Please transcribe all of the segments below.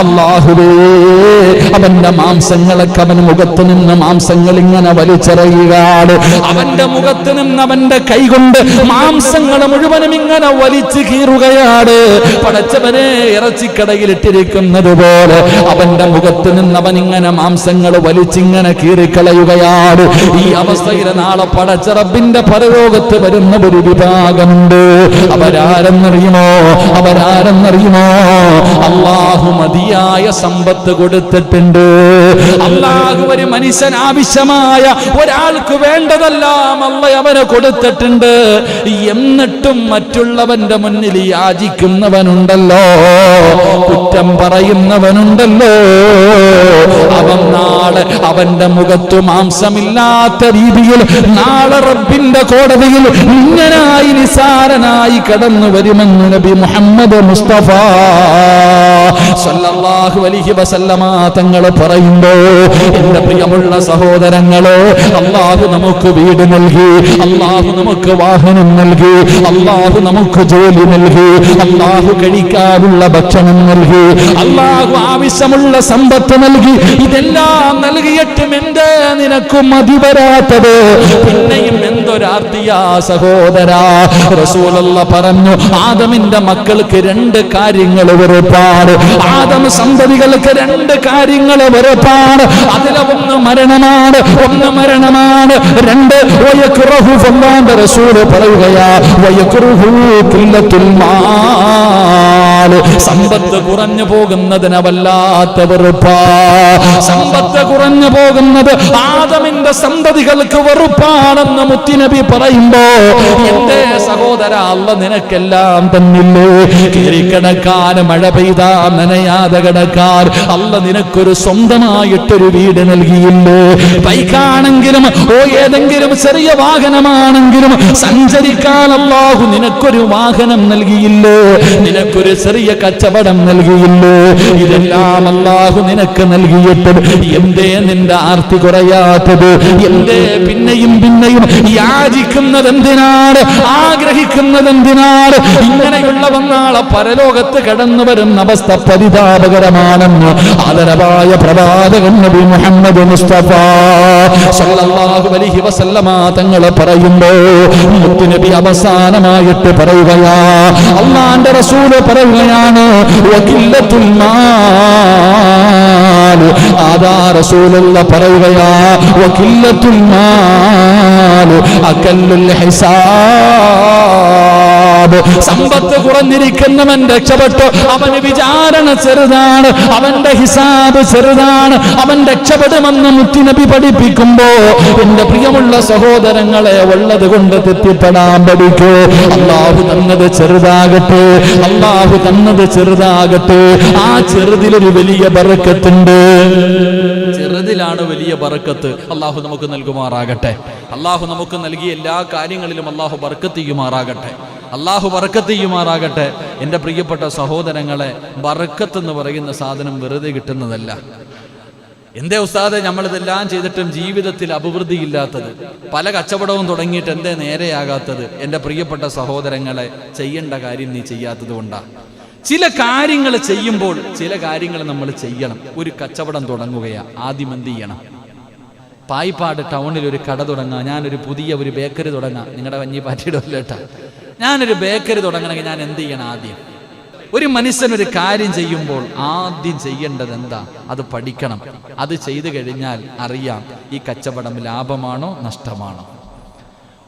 അല്ലാഹുവേ, അവന്റെ മാംസങ്ങളൊക്കെ അവൻ മുഖത്ത് നിന്ന് മാംസങ്ങൾ ഇങ്ങനെ വലിച്ചെറിയുകയാണ്. അവന്റെ മുഖത്ത് നിന്ന് അവന്റെ കൈകൊണ്ട് മാംസങ്ങൾ മുഴുവനും ഇങ്ങനെ വലിച്ചു കീറുകയാണ്. പടച്ചവനെ, ഇറച്ചിക്കടയിലിട്ടിരിക്കുന്നത് പോലെ അവന്റെ മുഖത്ത് നിന്ന് അവൻ ഇങ്ങനെ മാംസങ്ങൾ വലിച്ചിങ്ങനെ കീറിക്കളയുകയാണ്. ഈ അവസ്ഥയിൽ നാളെ പടച്ച റബ്ബിന്റെ പരലോകത്ത് വരുന്ന ഒരു വിഭാഗമുണ്ട്. അവരാരെന്നറിയുമോ? അല്ലാഹു മതിയായ സമ്പത്ത് കൊടുത്തിട്ടുണ്ട്. അല്ലാഹു ഒരു മനുഷ്യൻ ആവശ്യമായ ഒരാൾക്ക് വേണ്ടതെല്ലാം അല്ലാഹു അവന് കൊടുത്തിട്ടുണ്ട്. എന്നിട്ടും മറ്റുള്ളവന്റെ മുന്നിൽ യാചിക്കുന്നവനുണ്ടല്ലോ, കുറ്റം പറയുന്നവനുണ്ടല്ലോ, അവൻ നാളെ അവന്റെ മുഖത്ത് മാംസമില്ലാത്ത രീതിയിൽ നാളെ റബ്ബിന്റെ കോടതിയിൽ ഇങ്ങനായി നിസാരനായി കടന്നു വരുമെന്ന് നബി മുഹമ്മദ് മുസ്തഫ സല്ലല്ലാഹു അലൈഹി വസല്ലമ തങ്ങൾ പറയുമ്പോ, എന്റെ പ്രിയമുള്ള സഹോദരങ്ങളെ, അല്ലാഹു നമുക്ക് വീട് നൽകി, അല്ലാഹു നമുക്ക് വാഹനം നൽകി, അല്ലാഹു നമുക്ക് ജോലി നൽകി, അല്ലാഹു കഴിക്കാനുള്ള ഭക്ഷണം നൽകി, അല്ലാഹു ആവശ്യമുള്ള സമ്പത്ത് നൽകി. ഇതെല്ലാം നൽകിയിട്ടും എന്തേ നിനക്ക് മതി വരാത്തത്? പിന്നെയും എന്തൊരാർത്തിയാ സഹോദരാ. റസൂലുള്ളാഹി പറഞ്ഞു, ആദമിന്റെ മക്കൾക്ക് രണ്ട് കാര്യങ്ങൾ വെറുപ്പാണ്. ആദം സന്തതികൾക്ക് രണ്ട് കാര്യങ്ങൾ വെറുപ്പാണ്. അതിലെ ഒന്ന് മരണമാണ്, രണ്ട് വയക്റഹു. അല്ലാഹുവിന്റെ റസൂൽ പറയുകയാ, വയക്റഹു ഖില്ലത്തുൽ മാൽ. സമ്പത്ത് കുറഞ്ഞു പോകുന്നതിന് വല്ലാത്ത വെറുപ്പാ. സമ്പത്ത് കുറഞ്ഞു പോകുന്നത് ആദമിന്റെ സന്തതികൾക്ക് വെറുപ്പാണെന്ന് മുത്തുനബി പറയുമ്പോ, എന്റെ സഹോദര, അല്ലാഹു നിനക്കെല്ലാം തന്നില്ലേ? കിടക്കാൻ മഴ പെയ്താ നനയാതെ കിടക്കാൻ അല്ലാഹു നിനക്കൊരു സ്വന്തമായിട്ടൊരു വീട് നൽകിയില്ലേ? ബൈക്കാണെങ്കിലും ഏതെങ്കിലും ചെറിയ വാഹനമാണെങ്കിലും സഞ്ചരിക്കാൻ അല്ലാഹു നിനക്കൊരു വാഹനം നൽകിയില്ലേ? നിനക്കൊരു ചെറിയ കച്ചവടം നൽകിയില്ലേ? ഇതെല്ലാം അല്ലാഹു നിനക്ക് നൽകിയിട്ട് എന്തേ നിന്റെ ആർത്തി കുറയാത്തത്? എന്തേ പിന്നെയും യാചിക്കുന്നത് എന്തിനാണ്? ആഗ്രഹിക്കുന്നത് എന്തിനാണ്? ഇങ്ങനെയുള്ള വന്നാളെ പരലോകത്ത് കടന്നു വരുന്ന അവസ്ഥ പരിതാപകരമാണെന്ന് ആദരവായ പ്രവാചകൻ നബി മുഹമ്മദ് മുസ്തഫ സല്ലല്ലാഹു അലൈഹി വസല്ലമ തങ്ങൾ പറയുമ്പോ, മുത്തുനബി അവസാനമായിട്ട് പറയുകയാ, അല്ലാഹുവിന്റെ റസൂൽ പറയുകയാണ്, വഖില്ലത്തുൽ മാൽ. ആദാ റസൂലുള്ളാഹി പറയുകയാ, വഖില്ലത്തുൽ മാൽ അകല്ലുൽ ഹിസാബ്. സമ്പത്ത് കുറഞ്ഞിരിക്കുന്നവൻ രക്ഷപ്പെട്ടു. അവന് വിചാരണ ചെറുതാണ്, അവന്റെ ഹിസാബ് ചെറുതാണ്, അവൻ രക്ഷപ്പെടുമെന്ന് മുത്തുനബി പഠിപ്പിക്കുമ്പോ, എന്റെ പ്രിയമുള്ള സഹോദരങ്ങളെ, ഉള്ളത് കൊണ്ട് തെറ്റിപ്പെടാൻ പഠിക്കൂ. അല്ലാഹു തന്നത് ചെറുതാകട്ടെ, അല്ലാഹു തന്നത് ചെറുതാകട്ടെ. ആ ചെറുതിലൊരു വലിയ ബറക്കത്തുണ്ട്. ചെറുതിലാണ് വലിയ ബറക്കത്ത്. അല്ലാഹു നമുക്ക് നൽകുമാറാകട്ടെ. അല്ലാഹു നമുക്ക് നൽകിയ എല്ലാ കാര്യങ്ങളിലും അല്ലാഹു ബർക്കത്ത് ചെയ്യുമാറാകട്ടെ. അല്ലാഹു ബർക്കത്ത് ചെയ്യുമാറാകട്ടെ. എൻ്റെ പ്രിയപ്പെട്ട സഹോദരങ്ങളെ, ബർക്കത്ത് എന്ന് പറയുന്ന സാധനം വെറുതെ കിട്ടുന്നതല്ല. എന്തേ ഉസ്താദെ നമ്മളിതെല്ലാം ചെയ്തിട്ടും ജീവിതത്തിൽ അഭിവൃദ്ധിയില്ലാത്തത്? പല കച്ചവടവും തുടങ്ങിയിട്ട് എന്തേ നേരെയാകാത്തത്? എൻ്റെ പ്രിയപ്പെട്ട സഹോദരങ്ങളെ, ചെയ്യേണ്ട കാര്യം നീ ചെയ്യാത്തത് കൊണ്ടാണ്. ചില കാര്യങ്ങൾ ചെയ്യുമ്പോൾ ചില കാര്യങ്ങൾ നമ്മൾ ചെയ്യണം. ഒരു കച്ചവടം തുടങ്ങുകയാ, ആദ്യം എന്ത് ചെയ്യണം? പായിപ്പാട് ടൗണിൽ ഒരു കട തുടങ്ങാം, ഞാനൊരു പുതിയ ഒരു ബേക്കറി തുടങ്ങാം. നിങ്ങളുടെ വഞ്ഞിപ്പാറ്റിയുടെ കേട്ടാ, ഞാനൊരു ബേക്കറി തുടങ്ങണമെങ്കിൽ ഞാൻ എന്ത് ചെയ്യണം? ആദ്യം ഒരു മനുഷ്യനൊരു കാര്യം ചെയ്യുമ്പോൾ ആദ്യം ചെയ്യേണ്ടത് എന്താ? അത് പഠിക്കണം. അത് ചെയ്തു കഴിഞ്ഞാൽ അറിയാം ഈ കച്ചവടം ലാഭമാണോ നഷ്ടമാണോ.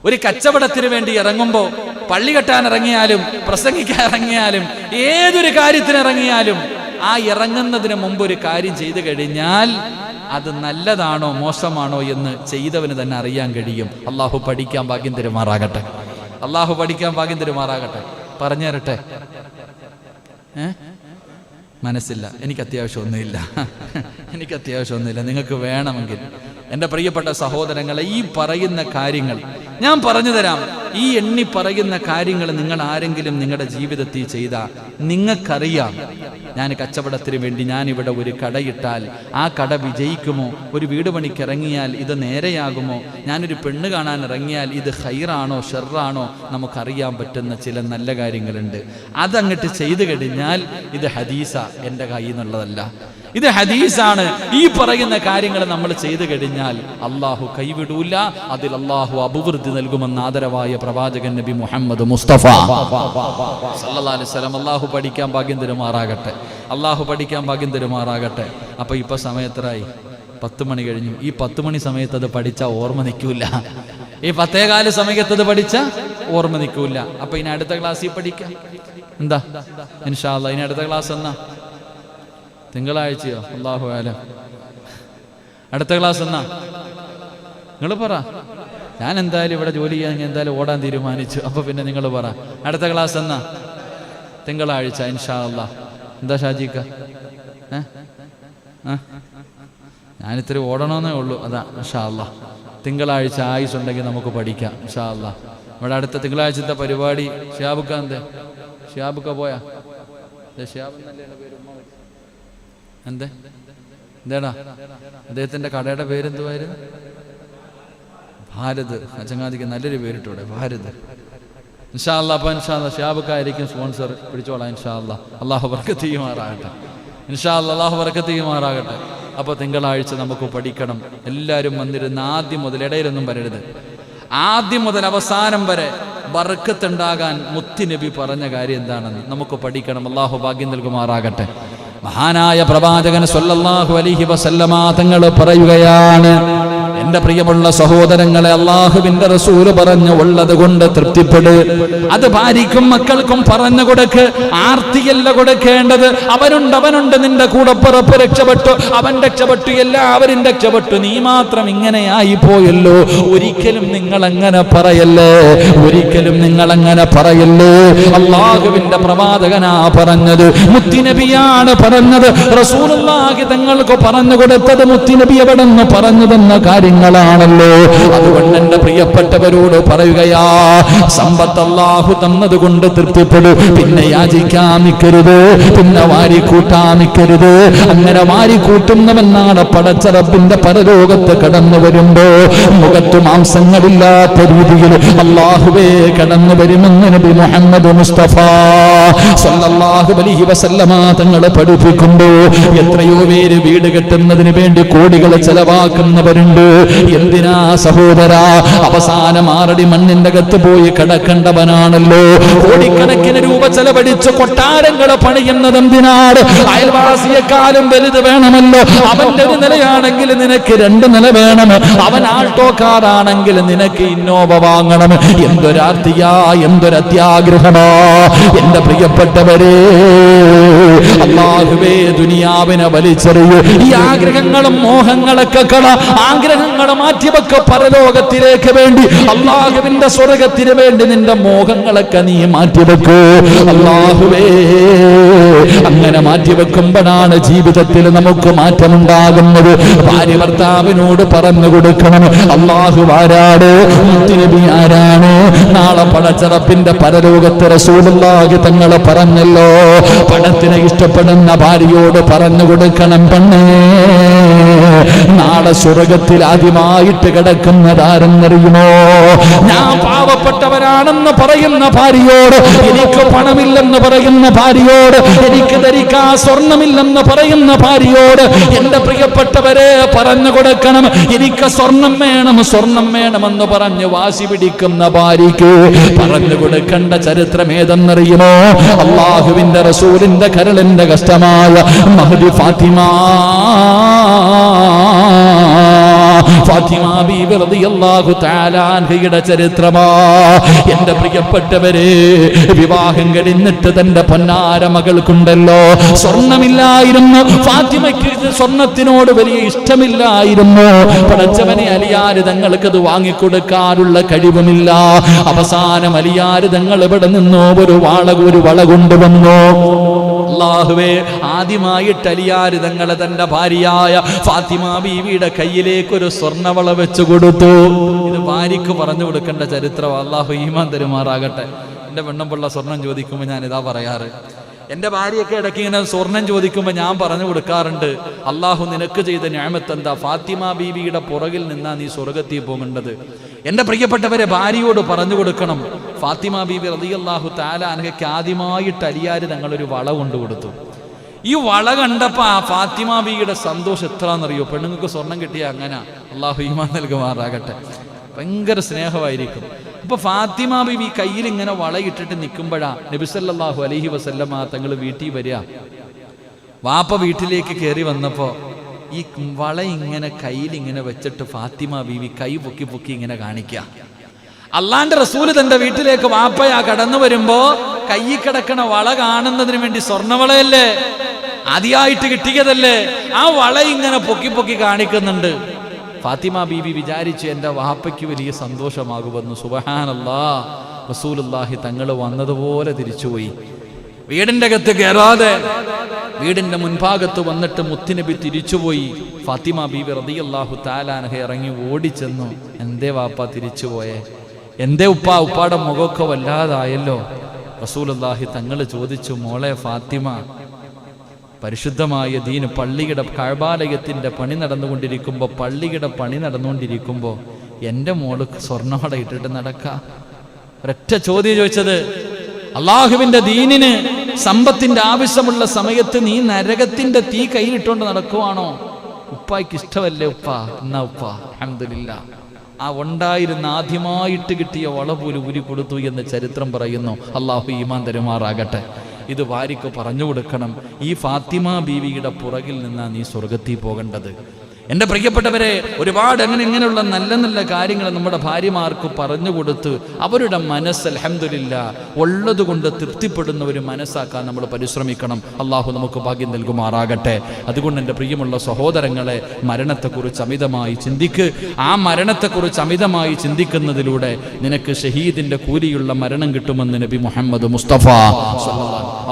ഒരു കച്ചവടത്തിന് വേണ്ടി ഇറങ്ങുമ്പോൾ, പള്ളി കെട്ടാൻ ഇറങ്ങിയാലും പ്രസംഗിക്കാൻ ഇറങ്ങിയാലും ഏതൊരു കാര്യത്തിന് ഇറങ്ങിയാലും, ആ ഇറങ്ങുന്നതിന് മുമ്പ് ഒരു കാര്യം ചെയ്തു കഴിഞ്ഞാൽ അത് നല്ലതാണോ മോശമാണോ എന്ന് ചെയ്തവന് തന്നെ അറിയാൻ കഴിയും. അല്ലാഹു പഠിക്കാൻ ഭാഗ്യം തരുമാറാകട്ടെ. അല്ലാഹു പഠിക്കാൻ ഭാഗ്യം തരുമാറാകട്ടെ. പറഞ്ഞു തരട്ടെ? മനസ്സില്ല. എനിക്ക് അത്യാവശ്യമൊന്നുമില്ല. നിങ്ങൾക്ക് വേണമെങ്കിൽ എൻ്റെ പ്രിയപ്പെട്ട സഹോദരങ്ങളെ, ഈ പറയുന്ന കാര്യങ്ങൾ ഞാൻ പറഞ്ഞു തരാം. ഈ എണ്ണി പറയുന്ന കാര്യങ്ങൾ നിങ്ങൾ ആരെങ്കിലും നിങ്ങളുടെ ജീവിതത്തിൽ ചെയ്താൽ നിങ്ങൾക്കറിയാം, ഞാൻ കച്ചവടത്തിന് വേണ്ടി ഞാനിവിടെ ഒരു കടയിട്ടാൽ ആ കട വിജയിക്കുമോ, ഒരു വീട് പണിക്ക് ഇറങ്ങിയാൽ ഇത് നേരെയാകുമോ, ഞാനൊരു പെണ്ണ് കാണാൻ ഇറങ്ങിയാൽ ഇത് ഖൈറാണോ ഷർറാണോ നമുക്കറിയാൻ പറ്റുന്ന ചില നല്ല കാര്യങ്ങളുണ്ട്. അതങ്ങോട്ട് ചെയ്തു കഴിഞ്ഞാൽ ഇത് ഹദീസ, എൻ്റെ കയ്യിൽ നിന്നുള്ളതല്ല, ഇത് ഹദീസാണ്. ഈ പറയുന്ന കാര്യങ്ങൾ നമ്മൾ ചെയ്തു കഴിഞ്ഞാൽ അള്ളാഹു കൈവിടൂല, അതിൽ അള്ളാഹു അഭിവൃദ്ധി നൽകുമെന്ന് ആദരവായ പ്രവാചകൻ നബി മുഹമ്മദ് മുസ്തഫ സല്ലല്ലാഹു അലൈഹി വസല്ലം. അള്ളാഹു പഠിക്കാൻ ഭാഗ്യം തരുമാറാകട്ടെ, അള്ളാഹു പഠിക്കാൻ ഭാഗ്യം തരുമാറാകട്ടെ. അപ്പൊ ഇപ്പൊ സമയത്രായി 10 മണി കഴിഞ്ഞു. ഈ 10 മണി സമയത്ത് അത് പഠിച്ചാൽ ഓർമ്മ നിൽക്കൂല, ഈ 10:15 സമയത്ത് അത് പഠിച്ചാൽ ഓർമ്മ നിൽക്കൂല. അപ്പൊ ഇനി അടുത്ത ക്ലാസ്സിൽ പഠിക്കാം. എന്താ ഇൻഷാ അല്ലാഹ്, ഇനി അടുത്ത ക്ലാസ് എന്നാ? തിങ്കളാഴ്ചയോ? അല്ലാഹു അലം. അടുത്ത ക്ലാസ് എന്നാ? നിങ്ങൾ പറ. ഞാൻ എന്തായാലും ഇവിടെ ജോലി ചെയ്യാൻ എന്തായാലും ഓടാൻ തീരുമാനിച്ചു. അപ്പൊ പിന്നെ നിങ്ങൾ പറ, അടുത്ത ക്ലാസ് എന്നാ? തിങ്കളാഴ്ച ഇൻഷാ അല്ലാഹ്. എന്താ ഷാജിക്ക? ഞാനിത്തിരി ഓടണമെന്നേ ഉള്ളൂ, അതാ. ഇൻഷാ അല്ലാഹ് തിങ്കളാഴ്ച ആയുസ് ഉണ്ടെങ്കിൽ നമുക്ക് പഠിക്കാം ഇൻഷാ അല്ലാഹ്. ഇവിടെ അടുത്ത തിങ്കളാഴ്ചത്തെ പരിപാടി ഷിയാബുക്ക എന്തേ? ഷിയാബുക്ക പോയാ? ഷിയാബ് എന്തേ എന്തേടാ അദ്ദേഹത്തിന്റെ കടയുടെ പേരെന്തുവായിരുന്നു? ഭാരത്. ചങ്ങാതിക്ക് നല്ലൊരു പേരിട്ടൂടെ, ഭാരത്. ഇൻഷാ അല്ലാഹ്. അപ്പൊ ഇൻഷാ അല്ലാഹ് ഷിയാബുക്കായിരിക്കും സ്പോൺസർ, പിടിച്ചോളാം ഇൻഷാ അല്ലാഹ്. അള്ളാഹു ബർക്കത്ത് ചെയ്യുമാറാകട്ടെ ഇൻഷാ അല്ലാഹ്, അള്ളാഹു ബർക്കത്ത് ചെയ്യുമാറാകട്ടെ. അപ്പൊ തിങ്കളാഴ്ച നമുക്ക് പഠിക്കണം. എല്ലാവരും വന്നിരുന്ന് ആദ്യം മുതൽ, ഇടയിലൊന്നും വരരുത്, ആദ്യം മുതൽ അവസാനം വരെ ബർക്കത്തുണ്ടാകാൻ മുത്തുനബി പറഞ്ഞ കാര്യം എന്താണെന്ന് നമുക്ക് പഠിക്കണം. അള്ളാഹു ഭാഗ്യം നൽകുമാറാകട്ടെ. മഹാനായ പ്രവാചകൻ സ്വല്ലല്ലാഹു അലൈഹി വസല്ലമ തങ്ങൾ പറയുകയാണ്, എന്റെ പ്രിയമുള്ള സഹോദരങ്ങളെ, അള്ളാഹുവിന്റെ റസൂല് പറഞ്ഞു, ഉള്ളത് കൊണ്ട് തൃപ്തിപ്പെട്. അത് ഭാര്യയ്ക്കും മക്കൾക്കും പറഞ്ഞു കൊടുക്ക്. ആർത്തിയല്ല കൊടുക്കേണ്ടത്. അവനുണ്ട് നിന്റെ കൂടപ്പിറപ്പ് രക്ഷപ്പെട്ടു, അവൻ രക്ഷപ്പെട്ടു, എല്ലാവരും രക്ഷപ്പെട്ടു, നീ മാത്രം ഇങ്ങനെയായി പോയല്ലോ. ഒരിക്കലും നിങ്ങൾ അങ്ങനെ പറയല്ലേ, ഒരിക്കലും നിങ്ങൾ അങ്ങനെ പറയല്ലേ. അള്ളാഹുവിന്റെ പ്രവാചകനാ പറഞ്ഞത്, മുത്തുനബിയാണ് പറഞ്ഞത്. റസൂലുള്ളാഹി തങ്ങൾക്ക് പറഞ്ഞു കൊടുത്തത് മുത്തുനബി എവിടെ നിന്ന് പറഞ്ഞതെന്ന കാര്യങ്ങളാണല്ലോ. അതുകൊണ്ട് എന്റെ പ്രിയപ്പെട്ടവരോട് പറയുകയാ, സമ്പത്ത് അല്ലാഹു തന്നത് കൊണ്ട് തൃപ്തിപ്പെടൂ. പിന്നെ യാചിക്കാൻ നിൽക്കരുത്, പിന്നെ വാരിക്കൂട്ടാൻ നിൽക്കരുത്. അങ്ങനെ വാരിക്കൂട്ടുന്നവനാണ് പടച്ച റബ്ബിന്റെ പരലോകത്ത് കടന്നു വരുമ്പോ മുഖത്ത് മാംസങ്ങളില്ലാത്ത രീതിയിൽ അല്ലാഹുവേ കടന്നു വരുമെന്ന് നബി മുഹമ്മദ് മുസ്തഫ സല്ലല്ലാഹു അലൈഹി വസല്ലമ തങ്ങൾ പഠിപ്പിക്കുമ്പോ എത്രയോ പേര് വീട് കെട്ടുന്നതിന് വേണ്ടി കോടികൾ ചെലവാക്കുന്നവരുണ്ട്. എന്തിനാ സഹോദരാ? അവസാനം ആറടി മണ്ണിന്റെ അകത്ത് പോയി കിടക്കേണ്ടവനാണല്ലോ. കോടിക്കണക്കിന് രൂപ ചെലവഴിച്ച് കൊട്ടാരങ്ങൾ പണിയുന്നത് എന്തിനാണ്? അയൽവാസിയെക്കാളും വലുത് വേണമല്ലോ. അവന്റെ ഒരു നിലയാണെങ്കിൽ നിനക്ക് 2 നില വേണം. അവൻ ആൾട്ടോ കാറാണെങ്കിൽ നിനക്ക് ഇന്നോവ വാങ്ങണം. എന്തൊരാർത്തിയാ, എന്തൊരത്യാഗ്രഹമാ എന്റെ പ്രിയപ്പെട്ടവരെ. അല്ലാഹുവേ, ദുനിയാവിനെ വലിച്ചെറിയൂ. ഈ ആഗ്രഹങ്ങളും മോഹങ്ങളൊക്കെ ആഗ്രഹങ്ങൾ മാറ്റിവെക്ക. പരലോകത്തിലേക്ക് വേണ്ടി, അല്ലാഹുവിന്റെ സ്വർഗത്തിന് വേണ്ടി നിന്റെ മോഹങ്ങളൊക്കെ നീ മാറ്റിവെക്കൂ. അല്ലാഹുവേ, അങ്ങനെ മാറ്റിവെക്കുമ്പോഴാണ് ജീവിതത്തിൽ നമുക്ക് മാറ്റമുണ്ടാകുന്നത്. ഭാര്യ ഭർത്താവിനോട് പറഞ്ഞു കൊടുക്കണം, അല്ലാഹു ആരാണ്, മുത്തുനബി ആരാണ്. നാളെ പടച്ചറപ്പിന്റെ പരലോകത്ത് റസൂലുള്ളാഹി തങ്ങൾ പറഞ്ഞല്ലോ, പണത്തിനെ ഇഷ്ടപ്പെടുന്ന ഭാര്യയോട് പറഞ്ഞു കൊടുക്കണം, പെണ്ണേ, നാളെ സ്വർഗത്തിൽ ആദ്യമായിട്ട് കിടക്കുന്നതാരെന്നറിയുമോ? ഞാൻ പാവപ്പെട്ടവരാണെന്ന് പറയുന്ന ഭാര്യയോട്, എനിക്ക് പണമില്ലെന്ന് പറയുന്ന ഭാര്യയോട്, എനിക്ക് ധരിക്കാൻ സ്വർണമില്ലെന്ന് പറയുന്ന ഭാര്യയോട് എന്റെ പ്രിയപ്പെട്ടവരെ പറഞ്ഞു കൊടുക്കണം, എനിക്ക് സ്വർണം വേണം, സ്വർണം വേണമെന്ന് പറഞ്ഞ് വാശി പിടിക്കുന്ന ഭാര്യയ്ക്ക് പറഞ്ഞു കൊടുക്കേണ്ട ചരിത്രം ഏതെന്നറിയുമോ? അല്ലാഹുവിന്റെ റസൂലിന്റെ കരളിന്റെ കഷ്ടമായ മഹദി ഫാത്തിമ ബീബി റളിയല്ലാഹു തആല അൻഹയുടെ ചരിത്രമാ. എന്റെ പ്രിയപ്പെട്ടവരെ, വിവാഹം കഴിഞ്ഞിട്ട് തന്റെ പൊന്നാര മകൾക്കുണ്ടല്ലോ സ്വർണമില്ലായിരുന്നു. ഫാത്തിമയ്ക്ക് സ്വർണത്തിനോട് വലിയ ഇഷ്ടമില്ലായിരുന്നു. പടച്ചവനെ, അലിയാര് തങ്ങൾക്ക് അത് വാങ്ങിക്കൊടുക്കാനുള്ള കഴിവുമില്ല. അവസാനം അലിയാര് തങ്ങൾ ഇവിടെ നിന്നോ ഒരു വള കൊണ്ടുവന്നു. അല്ലാഹുവേ, ആദ്യമായിട്ട് അലിയാര് തങ്ങളെ തന്റെ ഭാര്യയായ ഫാത്തിമ ബീവിയുടെ കയ്യിലേക്ക് ഒരു സ്വർണ്ണവള വെച്ചു കൊടുത്തു. ഇത് ഭാര്യക്ക് പറഞ്ഞു കൊടുക്കേണ്ട ചരിത്രം. അല്ലാഹു ഈമാൻ തരുമാറാകട്ടെ. എൻ്റെ പെണ്ണുമ്പിള്ള സ്വർണം ചോദിക്കുമ്പോൾ ഞാൻ ഇതാ പറയാറ്. എൻ്റെ ഭാര്യയൊക്കെ ഇടയ്ക്ക് ഇങ്ങനെ സ്വർണം ചോദിക്കുമ്പോൾ ഞാൻ പറഞ്ഞു കൊടുക്കാറുണ്ട്, അള്ളാഹു നിനക്ക് ചെയ്ത നിഅമത്ത് എന്താ? ഫാത്തിമ ബീവിയുടെ പുറകിൽ നിന്നാ നീ സ്വർഗത്തിൽ പോകേണ്ടത്. എൻ്റെ പ്രിയപ്പെട്ടവരെ, ഭാര്യയോട് പറഞ്ഞു കൊടുക്കണം. ഫാത്തിമ ബീബി റളിയല്ലാഹു തആല അൻഹയ്ക്ക് ആദ്യമായിട്ട് അലിയാര് തങ്ങളൊരു വള കൊണ്ടു കൊടുത്തു. ഈ വള കണ്ടപ്പോൾ ആ ഫാത്തിമ ബീവിയുടെ സന്തോഷം എത്രയെന്നറിയോ? പെണ്ണുങ്ങൾക്ക് സ്വർണം കിട്ടിയ അങ്ങനെ, അള്ളാഹു ഈമാൻ നൽകുമാറാകട്ടെ, ഭയങ്കര സ്നേഹമായിരിക്കും. അപ്പൊ ഫാത്തിമ ബീവി കയ്യിൽ ഇങ്ങനെ വളയിട്ടിട്ട് നിൽക്കുമ്പോഴാ നബി സല്ലല്ലാഹു അലൈഹി വസല്ലമ തങ്ങൾ വീട്ടിൽ വരിക. വാപ്പ വീട്ടിലേക്ക് കയറി വന്നപ്പോ ഈ വള ഇങ്ങനെ കയ്യിൽ ഇങ്ങനെ വെച്ചിട്ട് ഫാത്തിമ ബീവി കൈ പൊക്കി പൊക്കി ഇങ്ങനെ കാണിക്കുക. അള്ളാന്റെ റസൂല് തന്റെ വീട്ടിലേക്ക് വാപ്പയാ കടന്നു വരുമ്പോ കയ്യിൽ കിടക്കണ വള കാണുന്നതിന് വേണ്ടി, സ്വർണ്ണവളയല്ലേ, ആദ്യമായിട്ട് കിട്ടിയതല്ലേ, ആ വള ഇങ്ങനെ പൊക്കി പൊക്കി കാണിക്കുന്നുണ്ട്. ഫാത്തിമ ബീവി വിചാരിച്ചു എൻ്റെ വാപ്പയ്ക്ക് വലിയ സന്തോഷമാകുമെന്ന്. സുബ്ഹാനല്ലാഹ്, റസൂലുള്ളാഹി തങ്ങൾ വന്നതുപോലെ തിരിച്ചുപോയി. വീടിൻ്റെ അകത്ത് കയറാതെ വീടിൻ്റെ മുൻഭാഗത്ത് വന്നിട്ട് മുത്തുനബി തിരിച്ചുപോയി. ഫാത്തിമ ബീവി റളിയല്ലാഹു തആല അൻഹ ഇറങ്ങി ഓടിച്ചെന്നു. എന്തേ വാപ്പ തിരിച്ചുപോയേ? എന്തേ ഉപ്പാടെ മുഖമൊക്കെ വല്ലാതായല്ലോ? റസൂലുള്ളാഹി തങ്ങൾ ചോദിച്ചു, മോളെ ഫാത്തിമ, പരിശുദ്ധമായ ദീന് പള്ളിയുടെ കഅബാലയത്തിന്റെ പണി നടന്നുകൊണ്ടിരിക്കുമ്പോൾ എൻ്റെ മോള് സ്വർണ്ണവള ഇട്ടിട്ട് നടക്ക? ഒരൊറ്റ ചോദ്യം ചോദിച്ചത്. അള്ളാഹുവിന്റെ ദീനിന് സമ്പത്തിന്റെ ആവശ്യമുള്ള സമയത്ത് നീ നരകത്തിന്റെ തീ കയ്യിലിട്ടുകൊണ്ട് നടക്കുവാണോ? ഉപ്പായ്ക്ക് ഇഷ്ടമല്ലേ ഉപ്പ? എന്നാ ഉപ്പ അൽഹംദുലില്ലാ, ആ ഉണ്ടായിരുന്ന ആദ്യമായിട്ട് കിട്ടിയ വള പോലും ഉരി കൊടുത്തു എന്ന് ചരിത്രം പറയുന്നു. അള്ളാഹു ഈമാൻ തരുമാറാകട്ടെ. ഇത് ഭാര്യക്ക് പറഞ്ഞു കൊടുക്കണം. ഈ ഫാത്തിമ ബീവിയുടെ പുറകിൽ നിന്നാ നീ സ്വർഗത്തിൽ പോകേണ്ടത്. എൻ്റെ പ്രിയപ്പെട്ടവരെ, ഒരുപാട് ഇങ്ങനെയുള്ള നല്ല നല്ല കാര്യങ്ങൾ നമ്മുടെ ഭാര്യമാർക്ക് പറഞ്ഞു കൊടുത്ത് അവരുടെ മനസ്സ് അൽഹംദുലില്ലാ ഉള്ളതുകൊണ്ട് തൃപ്തിപ്പെടുന്ന ഒരു മനസ്സാക്കാൻ നമ്മൾ പരിശ്രമിക്കണം. അള്ളാഹു നമുക്ക് ഭാഗ്യം നൽകുമാറാകട്ടെ. അതുകൊണ്ട് എൻ്റെ പ്രിയമുള്ള സഹോദരങ്ങളെ, മരണത്തെക്കുറിച്ച് അമിതമായി ചിന്തിക്ക്. ആ മരണത്തെക്കുറിച്ച് അമിതമായി ചിന്തിക്കുന്നതിലൂടെ നിനക്ക് ഷഹീദിന്റെ കൂലിയുള്ള മരണം കിട്ടുമെന്ന് നബി മുഹമ്മദ് മുസ്തഫ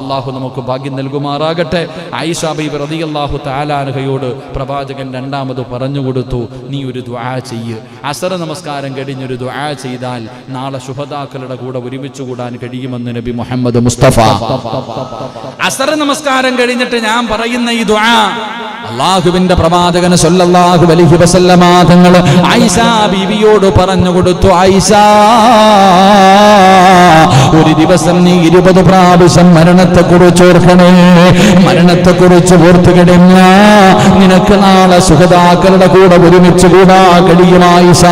അള്ളാഹു നമുക്ക് ഭാഗ്യം നൽകുമാറാകട്ടെ. ആയിഷ ബീബി റളിയല്ലാഹു തആല അൻഹയോട് പ്രവാചകൻ രണ്ടാമത് പറഞ്ഞു കൊടുത്തു, നീ ഒരു ദുആ ചെയ്യ്. അസർ നമസ്കാരം കഴിഞ്ഞൊരു ദുആ ചെയ്താൽ നാളെ ശുഹദാക്കളുടെ കൂടെ ഒരുമിച്ച് കൂടാൻ കഴിയുമെന്ന് നബി മുഹമ്മദ് മുസ്തഫ. അസർ നമസ്കാരം കഴിഞ്ഞിട്ട് ഞാൻ പറയുന്ന ഈ ദുആ അല്ലാഹുവിന്റെ പ്രവാചകൻ സല്ലല്ലാഹു അലൈഹി വസല്ലമ തങ്ങൾ ആയിഷ ബീവിയോട് പറഞ്ഞു കൊടുത്തു, ആയിഷ, ഒരു ദിവസം നീ 20 പ്രാവശ്യം മരണത്തെക്കുറിച്ച് ഓർക്കണേ. മരണത്തെക്കുറിച്ച് ഓർത്തു കഴിഞ്ഞ നിനക്ക് നാളെ സുഹദാക്കളുടെ കൂടെ ഒരുമിച്ച് കൂടാ കഴിയും ആയിഷ.